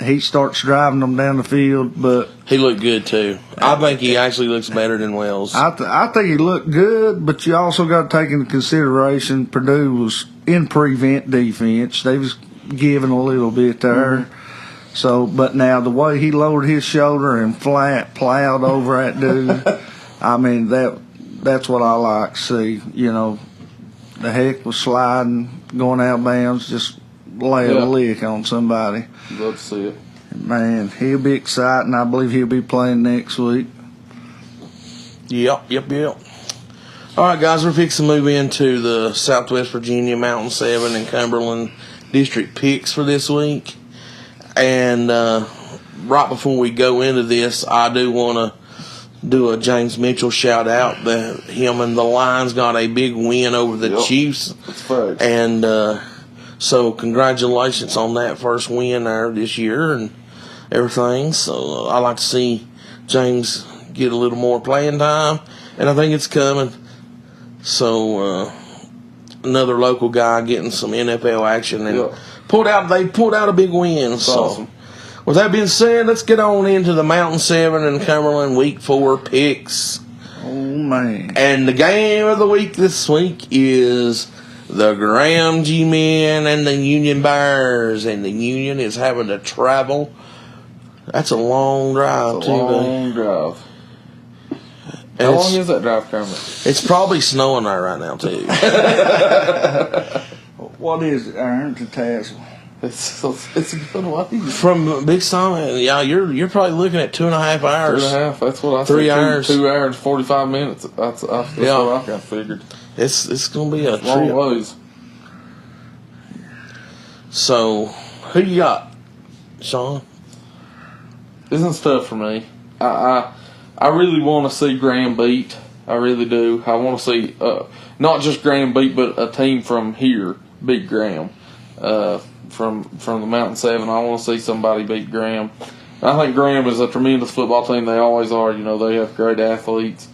He starts driving them down the field, but he looked good too. I think he actually looks better than Wells. I think he looked good, but you also got to take into consideration Purdue was in prevent defense. They was giving a little bit there. Mm-hmm. So, but now the way he lowered his shoulder and flat plowed over that dude, I mean that's what I like to see. The heck was sliding, going out of bounds, just lay a lick on somebody. Love to see it. Man, he'll be exciting. I believe he'll be playing next week. Yep. All right, guys, we're fixing to move into the Southwest Virginia Mountain 7 and Cumberland District picks for this week. And right before we go into this, I do want to do a James Mitchell shout out. That him and the Lions got a big win over the Chiefs. That's right. And so congratulations on that first win there this year and everything. So I like to see James get a little more playing time, and I think it's coming. So another local guy getting some NFL action and they pulled out a big win. That's so awesome. With that being said, let's get on into the Mountain 7 and Cumberland Week 4 picks. Oh man! And the game of the week this week is the Graham G-Men and the Union Bears, and the Union is having to travel. That's a long drive, too. Long drive. How long is that drive, Kermit? It's probably snowing there right now, too. What is it, Aaron, to Tassel? It's a good ways. From Big Summit, yeah, you're probably looking at 2.5 hours. 2.5, that's what I said. 3 hours. 2 hours, 45 minutes. That's what I got figured. It's going to be a long trip. ways. So, who you got, Sean? This is tough for me. I really want to see Graham beat. I really do. I want to see not just Graham beat, but a team from here beat Graham. From the Mountain 7, I want to see somebody beat Graham. I think Graham is a tremendous football team. They always are. They have great athletes.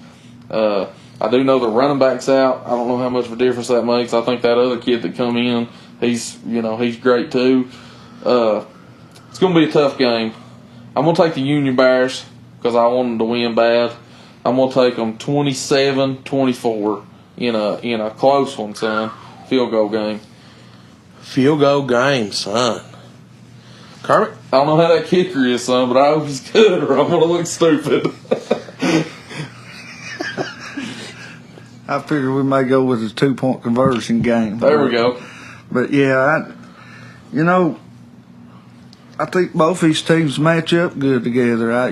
I do know the running back's out. I don't know how much of a difference that makes. I think that other kid that come in, he's great too. It's going to be a tough game. I'm going to take the Union Bears because I want them to win bad. I'm going to take them 27-24 in a close one, son. Field goal game. Field goal game, son. Kermit? I don't know how that kicker is, son, but I hope he's good or I'm going to look stupid. I figure we may go with a 2-point conversion game. There we go. But yeah, I think both these teams match up good together. I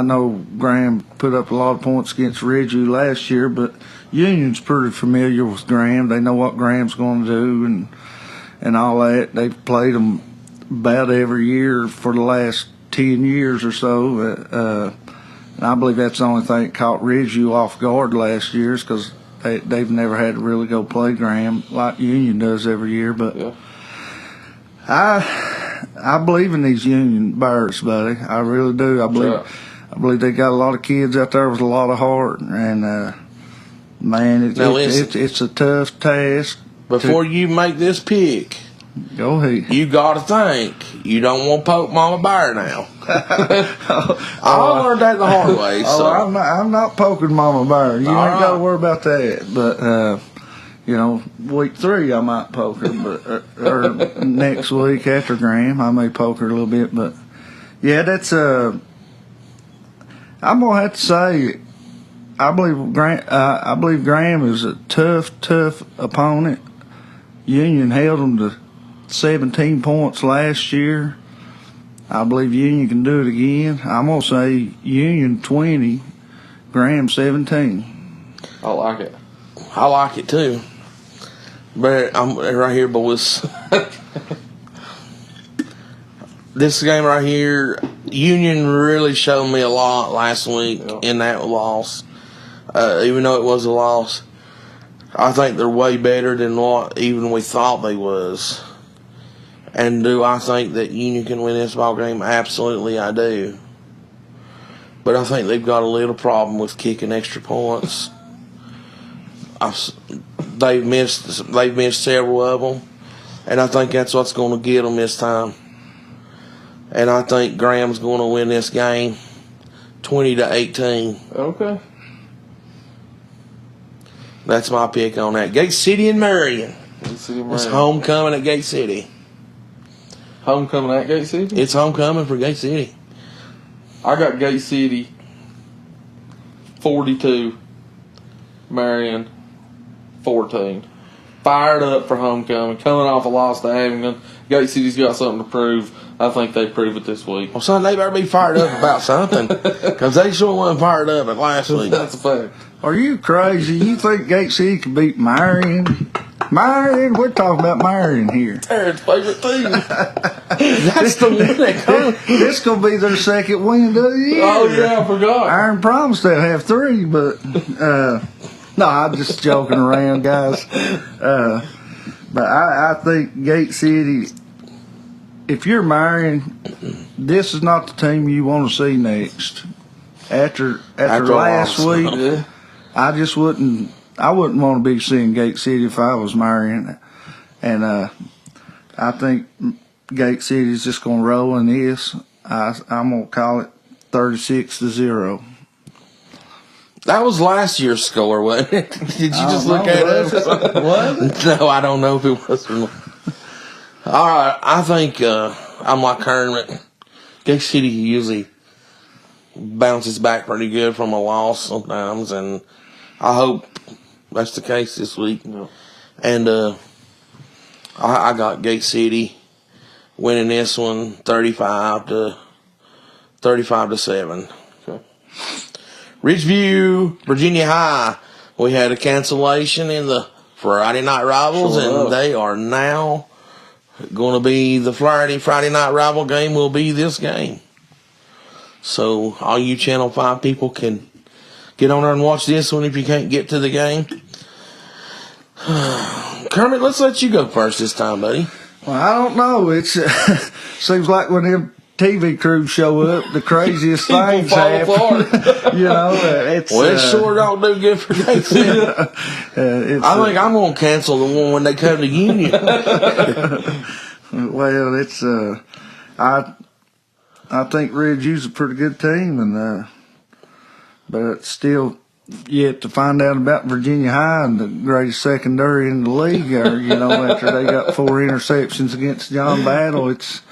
know Graham put up a lot of points against Reggie last year, but Union's pretty familiar with Graham. They know what Graham's going to do and all that. They've played them about every year for the last 10 years or so. And I believe that's the only thing that caught Ridgeview off guard last year is because they've never had to really go play Graham like Union does every year. But Yeah. I believe in these Union Bears, buddy. I really do. I believe they got a lot of kids out there with a lot of heart, and man, it's a tough task. Before you make this pick, go ahead. You got to think you don't want to poke Mama Bear now. I learned that the hard way. So. I'm not poking Mama Bear. You ain't got to worry about that. But week 3 I might poke her, but or next week after Graham I may poke her a little bit. But yeah, that's I'm gonna have to say I believe Graham is a tough opponent. Union held them to 17 points last year. I believe Union can do it again. I'm gonna say Union 20, Graham 17. I like it. I like it too. But I'm right here, boys. This game right here, Union really showed me a lot last week in that loss. Even though it was a loss, I think they're way better than what even we thought they was. And do I think that Union can win this ball game? Absolutely, I do. But I think they've got a little problem with kicking extra points. They've missed several of them, and I think that's what's going to get them this time. And I think Graham's going to win this game, 20-18. Okay. That's my pick on that. Gate City and Marion. It's homecoming at Gate City. Homecoming at Gate City? It's homecoming for Gate City. I got Gate City 42, Marion 14. Fired up for homecoming, coming off a loss to Abingdon. Gate City's got something to prove. I think they prove it this week. Well, son, they better be fired up about something, because they sure weren't fired up at last week. That's a fact. Are you crazy? You think Gate City can beat Marion? Marion? We're talking about Marion here. Aaron's favorite team. That's the one that comes. This going to be their second win of the year. Oh, yeah, I forgot. Iron promised they'll have 3, but no, I'm just joking around, guys. But I think Gate City, if you're Marion, this is not the team you want to see next. After last week, I wouldn't want to be seeing Gate City if I was Marion. And I think Gate City is just going to roll in this. I'm going to call it 36-0. That was last year's score, wasn't it? Did you just look at it? Was it? No, I don't know if it was or not. All right, I think I'm like Kermit. Gate City usually bounces back pretty good from a loss sometimes, and I hope that's the case this week. No. And I got Gate City winning this one 35-7. Okay. Ridgeview, Virginia High. We had a cancellation in the Friday night rivals, and they are now going to be the Friday night rival game will be this game. So all you Channel 5 people can get on there and watch this one if you can't get to the game. Kermit, let's let you go first this time, buddy. Well, I don't know. It seems like when them TV crews show up, the craziest things happen. It sure don't do good for Gate City. I think I'm going to cancel the one when they come to Union. Well, I think Ridgeview's a pretty good team, and but still yet to find out about Virginia High and the greatest secondary in the league. After they got 4 interceptions against John Battle, it's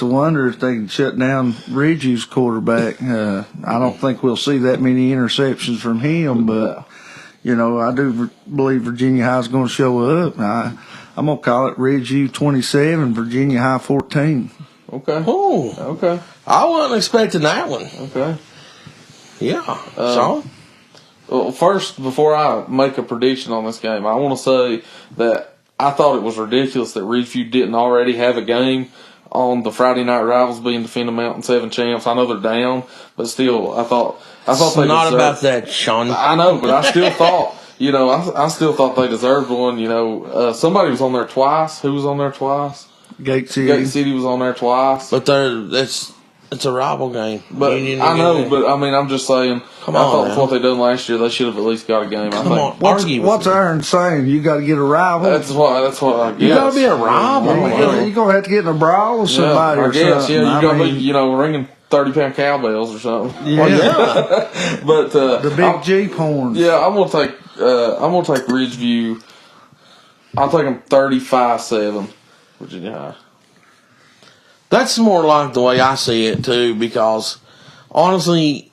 a wonder if they can shut down Ridgeview's quarterback. I don't think we'll see that many interceptions from him, but I do believe Virginia High's going to show up. I'm going to call it Ridgeview 27, Virginia High 14. Okay. Oh, okay. I wasn't expecting that one. Okay. Yeah. So Well, first, before I make a prediction on this game, I want to say that I thought it was ridiculous that Ridgeview didn't already have a game on the Friday Night Rivals being defending Mountain 7 champs. I know they're down, but still, I thought It's they not deserved, about that, Sean. I know, but I still thought, I still thought they deserved one. Somebody was on there twice. Who was on there twice? Gate City. Gate City was on there twice. But it's a rival game. But I know, but I mean, I'm just saying. I thought with what they done last year, they should have at least got a game. What's Aaron saying? You got to get a rival. That's what I guess. You got to be a rival. You're gonna have to get in a brawl with somebody. I guess. Something. Yeah, you got to be, ringing 30-pound cowbells or something. Yeah. But the big Jeep horns. Yeah, I'm gonna take Ridgeview. I'll take them 35-7, Virginia High. That's more like the way I see it too, because honestly,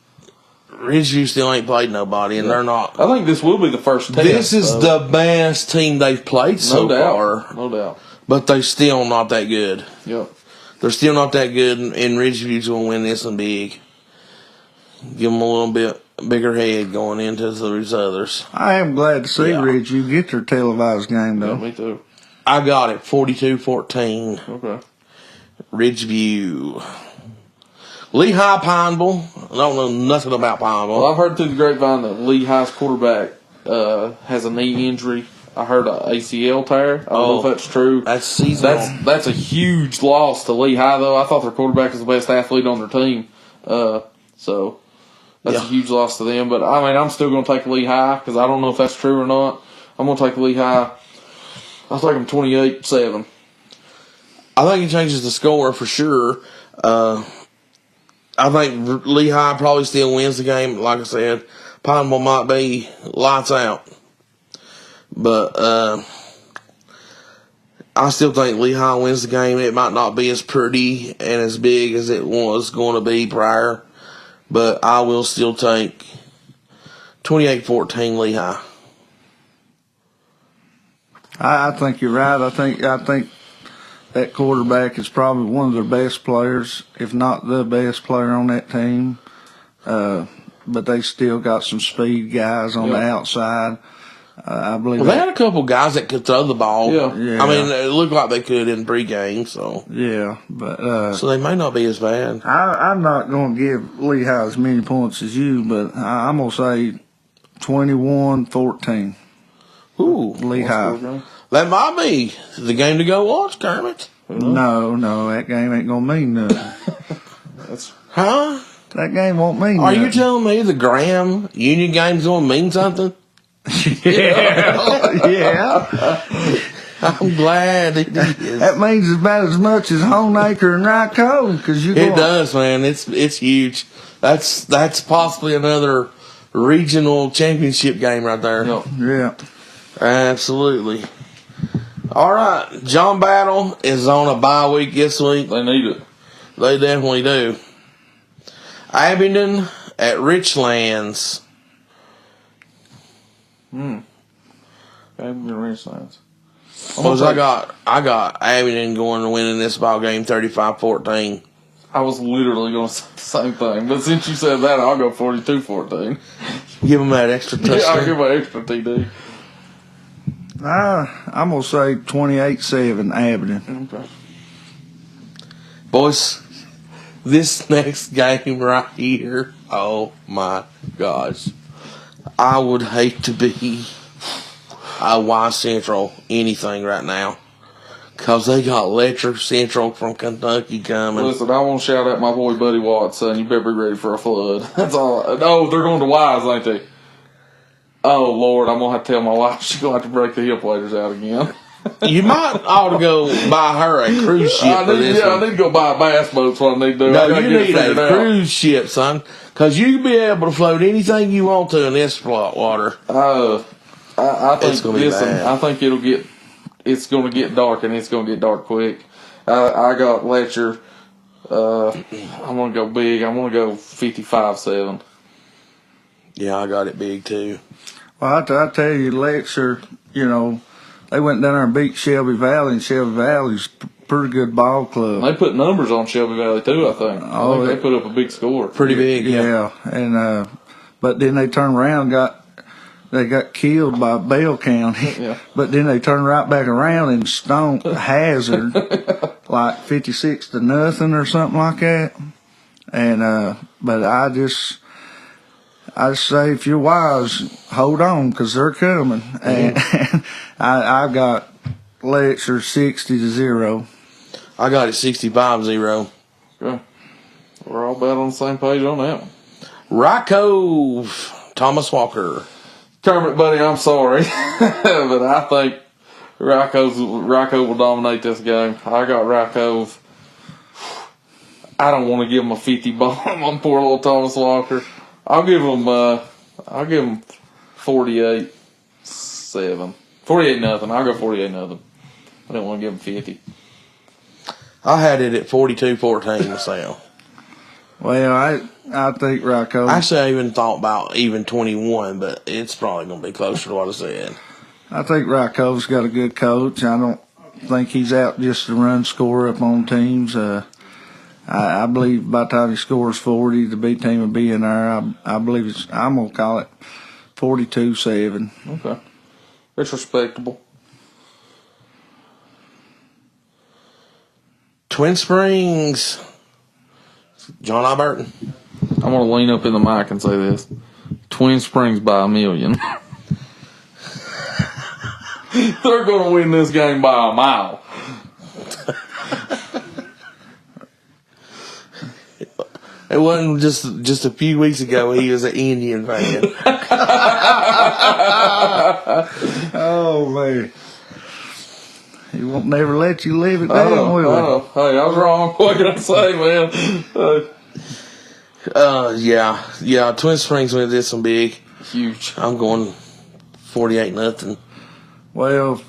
Ridgeview still ain't played nobody, and they're not. I think this will be the first test. This is the best team they've played so far. No doubt. But they're still not that good. Yep. They're still not that good, and Ridgeview's going to win this one big. Give them a little bit bigger head going into these others. I am glad to see Ridgeview get their televised game, though. Yeah, me too. I got it, 42-14. Okay. Ridgeview. Lehigh Pineville. I don't know nothing about Pineville. Well, I've heard through the grapevine that Lehigh's quarterback has a knee injury. I heard an ACL tear. I don't know if that's true. That's seasonal. That's a huge loss to Lehigh, though. I thought their quarterback was the best athlete on their team. So that's a huge loss to them. But, I mean, I'm still going to take Lehigh because I don't know if that's true or not. I'm going to take Lehigh. I'll take them 28-7. I think it changes the score for sure. I think Lehigh probably still wins the game. Like I said, Pineville might be lights out. But I still think Lehigh wins the game. It might not be as pretty and as big as it was going to be prior. But I will still take 28-14 Lehigh. I think you're right. I think that quarterback is probably one of their best players, if not the best player on that team. But they still got some speed guys on the outside. I believe. Well, they had a couple guys that could throw the ball. Yeah. I mean, it looked like they could in pregame. So but so they may not be as bad. I'm not going to give Lehigh as many points as you, but I'm going to say 21-14. Ooh, Lehigh. That might be the game to go watch, Kermit. No, that game ain't going to mean nothing. Huh? That game won't mean Are nothing. you telling me the Graham Union game's going to mean something? Yeah. I'm glad it is. That means about as much as Honeacre and Ryco, because you. It does, man. It's huge. That's possibly another regional championship game right there. Yeah. Absolutely. All right, John Battle is on a bye week this week. They need it. They definitely do. Abingdon at Richlands. Abingdon Richlands. I got Abingdon going to winning this ball game 35-14. I was literally going to say the same thing, but since you said that, I'll go 42-14. Give them that extra touchdown. Yeah, I'll give my extra TD. I'm going to say 28-7 Abingdon. Okay. Boys, this next game right here, oh my gosh. I would hate to be a Y Central anything right now. Because they got Letcher Central from Kentucky coming. Listen, I want to shout out my boy Buddy Watts, son. You better be ready for a flood. That's all. Oh, they're going to Wise, ain't they? Oh, Lord, I'm going to have to tell my wife she's going to have to break the hip waders out again. You might ought to go buy her a cruise ship. I need to go buy a bass boat. That's what I need to do. No, you need a cruise ship, son. Because you'll be able to float anything you want to in this water. I think it's going to be bad. I think it's going to get dark, and it's going to get dark quick. I got Letcher. I'm going to go big. I'm going to go 55-7. Yeah, I got it big, too. Well, I tell you, Letcher, they went down there and beat Shelby Valley, and Shelby Valley's a pretty good ball club. They put numbers on Shelby Valley, too, I think. They put up a big score. Pretty big, yeah. And but then they turned around and got they got killed by Bell County. Yeah. But then they turned right back around and stomped Hazard like 56-0 or something like that. And but I just say, if you're wise, hold on, because they're coming. And I got Letcher 60-0. I got it 65-0. Okay. We're all about on the same page on that one. Rock Cove, Thomas Walker. Kermit, buddy, I'm sorry, but I think Rock Cove will dominate this game. I got Rock Cove. I don't want to give him a 50 bomb on poor little Thomas Walker. I'll give him 48-7. 48-0. I'll go 48-0. I don't want to give him 50. I had it at 42-14 myself. Well, I think Rocco. Actually, I even thought about even 21, but it's probably going to be closer to what I said. I think Rocco's got a good coach. I don't think he's out just to run score up on teams. I believe by the time he scores 40, the B team will be in there. I believe I'm going to call it 42-7. Okay. It's respectable. Twin Springs, John I. Burton. I'm going to lean up in the mic and say this. Twin Springs by 1,000,000. They're going to win this game by a mile. It wasn't just a few weeks ago he was an Indian fan. Oh, man. He won't never let you live it down, will he? Hey, I was wrong. What can I say, man? Yeah. Twin Springs went did some big. Huge. I'm going 48-0. Well,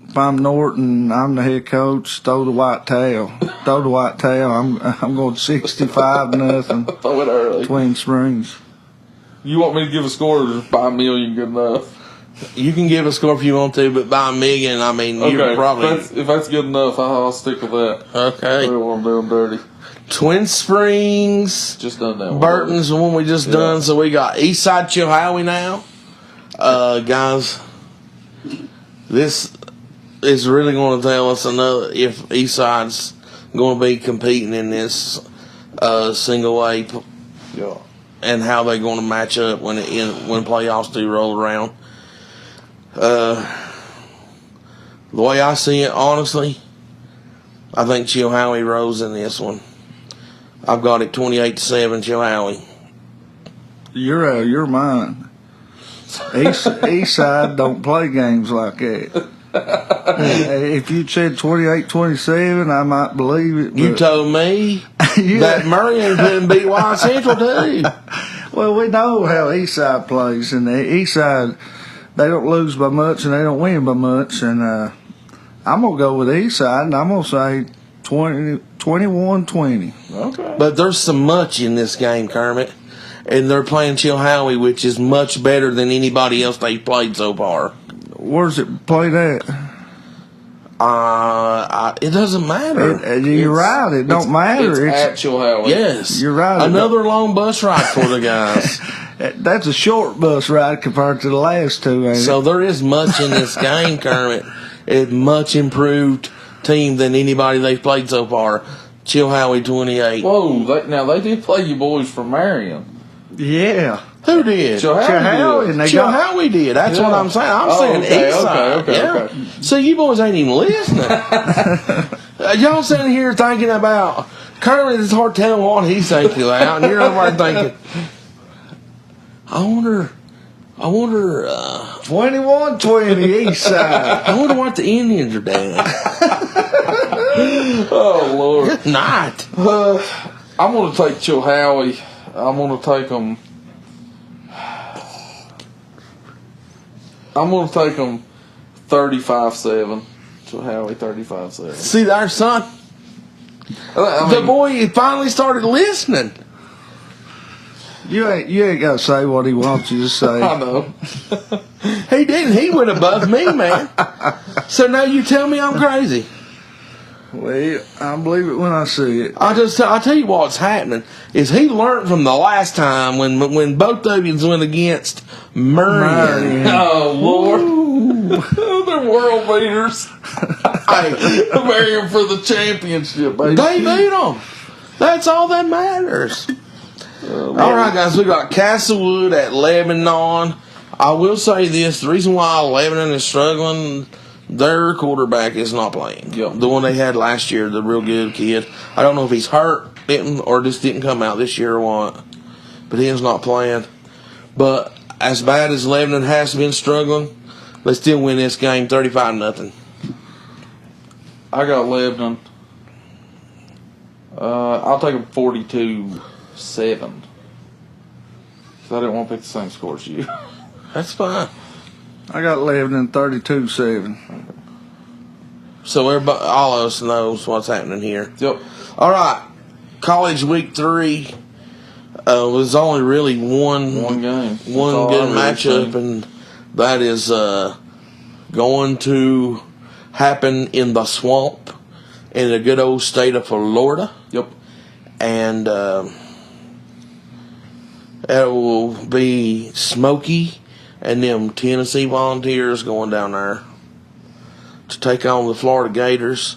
if I'm Norton, I'm the head coach. Throw the white towel. Throw the white towel. I'm going 65-0. Throw it early. Twin Springs. You want me to give a score by 1,000,000 good enough? You can give a score if you want to, but by 1,000,000, I mean, you're probably... If that's good enough, I'll stick with that. Okay. I don't want to do them dirty. Twin Springs. Just done that one. Burton's the one we just done, so we got Eastside Chilhowie now. Guys, this is really going to tell us if Eastside's going to be competing in this single A and how they're going to match up when playoffs do roll around. The way I see it, honestly, I think Chilhowie rose in this one. I've got it 28-7 Chilhowie. You're out of your mind. East side don't play games like that. If you'd said 28-27, I might believe it. You told me that Marion couldn't beat Wild Central too. Well, we know how East side plays, and the East side, they don't lose by much and they don't win by much. And I'm going to go with East side, and I'm going to say 21-20. Okay. But there's so much in this game, Kermit. And they're playing Chilhowie, which is much better than anybody else they've played so far. Where's it played at? It doesn't matter. You're right. It don't matter. It's at Chilhowie. Yes. You're right. Another long bus ride for the guys. That's a short bus ride compared to the last two, ain't So it? there is much in this game, Kermit. It's much improved team than anybody they've played so far. Chilhowie 28. Whoa, they did play you boys from Marion. Yeah. Who did? Chilhowie. And Chilhowie did. That's what I'm saying. I'm saying East Side. Okay. So you boys ain't even listening. Y'all sitting here thinking about Kermit. It's hard telling what he's thinking about, and you're over there thinking, I wonder 21-20 East Side. I wonder what the Indians are doing. Oh, Lord. Good night. I'm going to take Chilhowie. I'm going to take them. I'm going to take them 35-7. Chilhowie 35-7. See there, son? The boy finally started listening. You ain't got to say what he wants you to say. I know. He didn't. He went above me, man. So now you tell me I'm crazy. Well, I believe it when I see it. I tell you what's happening is he learned from the last time when both of you went against Marion. Oh Lord, they're world beaters. Hey, Marion for the championship, baby. they beat them. That's all that matters. All right, guys, we got Castlewood at Lebanon. I will say this: the reason why Lebanon is struggling, their quarterback is not playing. Yep. The one they had last year, the real good kid. I don't know if he's hurt, or just didn't come out this year or what. But he is not playing. But as bad as Lebanon has been struggling, they still win this game 35-0. I got Lebanon. I'll take them 42-7. Because I didn't want to pick the same score as you. That's fine. I got Lebanon 32-7. So everybody, all of us knows what's happening here. Yep. All right. College week 3 was only really one game. One good matchup, and that is going to happen in the swamp in the good old state of Florida. Yep. And it will be Smokey and them Tennessee Volunteers going down there to take on the Florida Gators.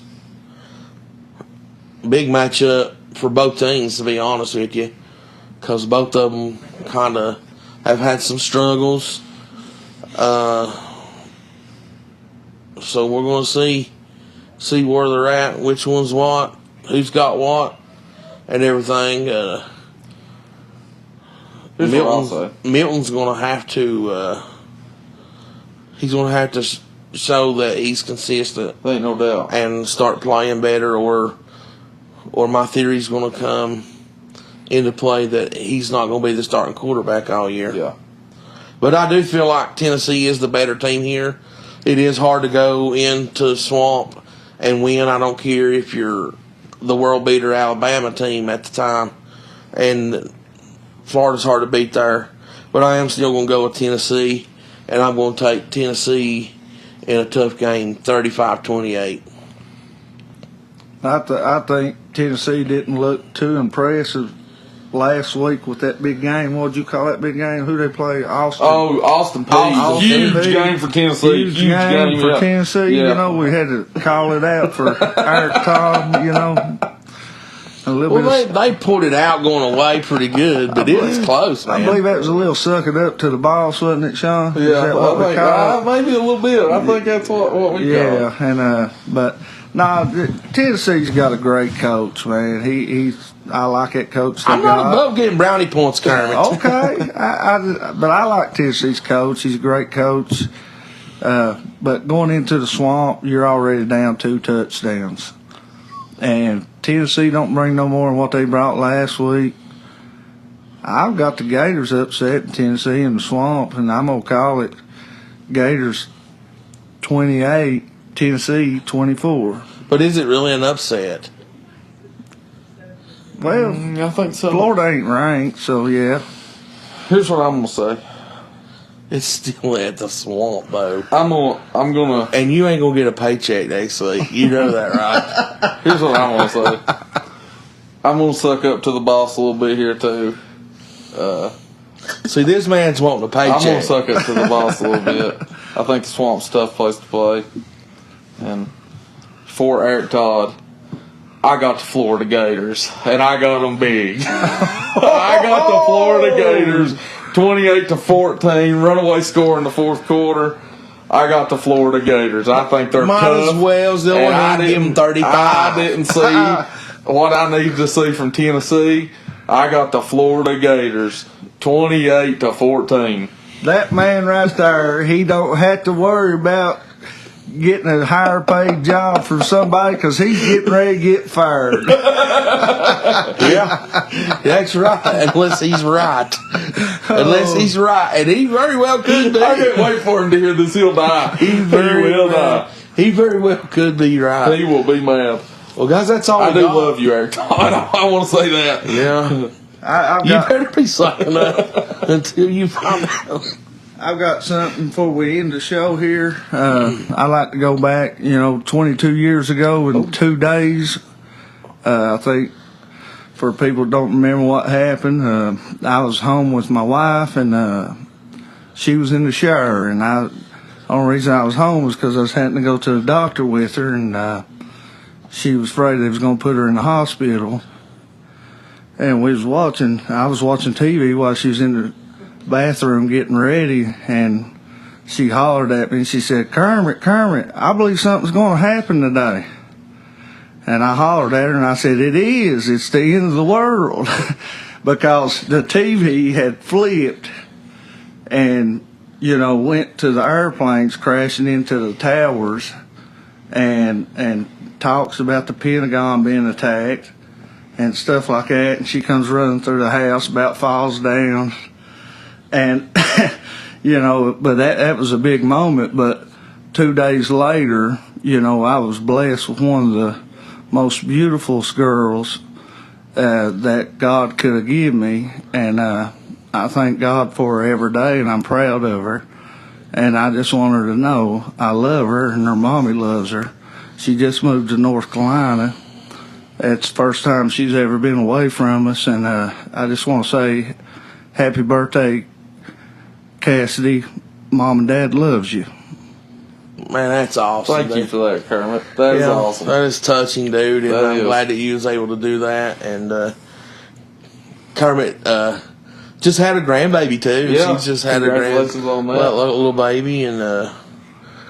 Big matchup for both teams, to be honest with you, because both of them kind of have had some struggles. So we're going to see where they're at, which one's what, who's got what, and everything. Milton's going to have to. He's going to have to show that he's consistent. Ain't no doubt. And start playing better, or my theory's going to come into play that he's not going to be the starting quarterback all year. Yeah. But I do feel like Tennessee is the better team here. It is hard to go into the swamp and win. I don't care if you're the world beater Alabama team at the time. And Florida's hard to beat there. But I am still going to go with Tennessee. And I'm going to take Tennessee in a tough game, 35-28. I think Tennessee didn't look too impressive last week with that big game. What'd you call that big game? Who they play? Austin. Oh, Austin Peay. Austin Huge Peay. game for Tennessee. Huge game for Tennessee. Yeah. You know, we had to call it out for Eric Todd, you know. A little bit They pulled it out going away pretty good, but it was close, man. I believe that was a little sucking up to the boss, wasn't it, Sean? Is Yeah, that what we call it? maybe a little bit. I think that's what we call it. Yeah, and but no, Tennessee's got a great coach, man. I like that coach. I'm not above getting brownie points, Kermit. Okay, but I like Tennessee's coach. He's a great coach. But going into the swamp, you're already down 2 touchdowns, and Tennessee don't bring no more than what they brought last week. I've got the Gators upset in Tennessee in the swamp, and I'm gonna call it Gators 28, Tennessee 24. But is it really an upset? Well, I think so. Florida ain't ranked, so yeah. Here's what I'm gonna say. It's still at the swamp, though. I'm gonna. And you ain't gonna get a paycheck next week. You know that, right? Here's what I'm gonna say. I'm gonna suck up to the boss a little bit here too. See, this man's wanting a paycheck. I'm gonna suck up to the boss a little bit. I think the swamp's a tough place to play. And for Eric Todd, I got the Florida Gators, and I got them big. I got the Florida Gators, 28-14, runaway score in the fourth quarter. I got the Florida Gators. I think they're Might tough. as well still and give them 35. I didn't see what I need to see from Tennessee. I got the Florida Gators, 28-14. That man right there, he don't have to worry about getting a higher paid job from somebody because he's getting ready to get fired. Yeah, that's right. Unless he's right. Unless he's right. And he very well could be. I can't wait for him to hear this. He'll die. He will die. He very well could be right. He will be mad. Well, guys, that's all I we do got. love you, Eric. I want to say that. Yeah. I've You got, better be sucking up until you find out. I've got something before we end the show here. I like to go back, 22 years ago in 2 days. I think for people who don't remember what happened, I was home with my wife, and she was in the shower. And the only reason I was home was because I was having to go to the doctor with her, and she was afraid they was going to put her in the hospital. And I was watching TV while she was in the bathroom getting ready, and she hollered at me and she said, Kermit, I believe something's going to happen today. And I hollered at her and I said, it is. It's the end of the world. Because the TV had flipped and, went to the airplanes crashing into the towers, and talks about the Pentagon being attacked and stuff like that. And she comes running through the house, about falls down. And, but that was a big moment. But 2 days later, I was blessed with one of the most beautiful girls that God could have given me. And I thank God for her every day, and I'm proud of her. And I just want her to know I love her, and her mommy loves her. She just moved to North Carolina. It's the first time she's ever been away from us. And I just want to say happy birthday, Cassidy. Mom and Dad loves you. Man, that's awesome. Thank you for that, Kermit. That is awesome. That is touching, dude. And I'm glad that you was able to do that. And Kermit just had a grandbaby, too. Yeah. She's just had Congratulations on that. little baby. And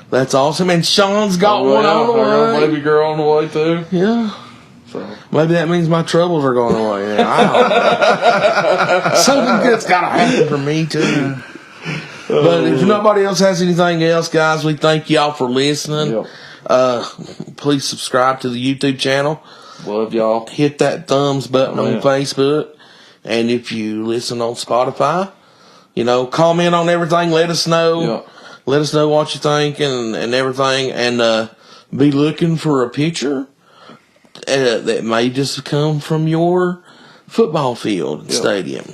that's awesome. And Sean's got one on the I got way. a baby girl on the way, too. Yeah. So. Maybe that means my troubles are going away now. I don't know. Something good's got to happen for me, too. But if nobody else has anything else, guys, we thank y'all for listening. Yep. Please subscribe to the YouTube channel. Love y'all. Hit that thumbs button on Facebook. And if you listen on Spotify, comment on everything. Let us know. Yep. Let us know what you think and everything. And be looking for a picture that may just come from your football field stadium.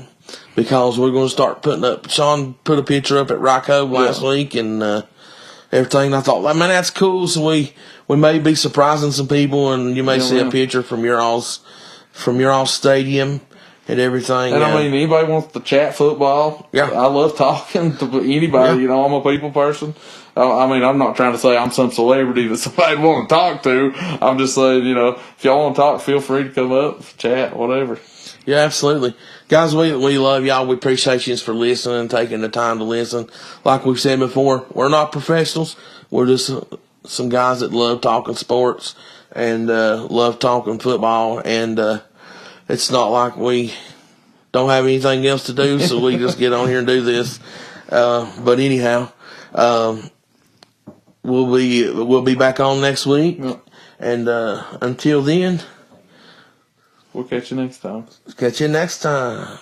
Because we're going to start putting up. Sean put a picture up at Rocco last week and everything. And I thought, man, that's cool. So we may be surprising some people, and you may see a picture from your all's stadium and everything. And I mean, anybody wants to chat football? Yeah, I love talking to anybody. Yeah. I'm a people person. I mean, I'm not trying to say I'm some celebrity that somebody want to talk to. I'm just saying, if y'all want to talk, feel free to come up, chat, whatever. Yeah, absolutely. Guys, we love y'all. We appreciate you for listening and taking the time to listen. Like we've said before, we're not professionals. We're just some guys that love talking sports and love talking football. And it's not like we don't have anything else to do, so we just get on here and do this. But anyhow, we'll be back on next week. Yep. And until then, we'll catch you next time. Catch you next time.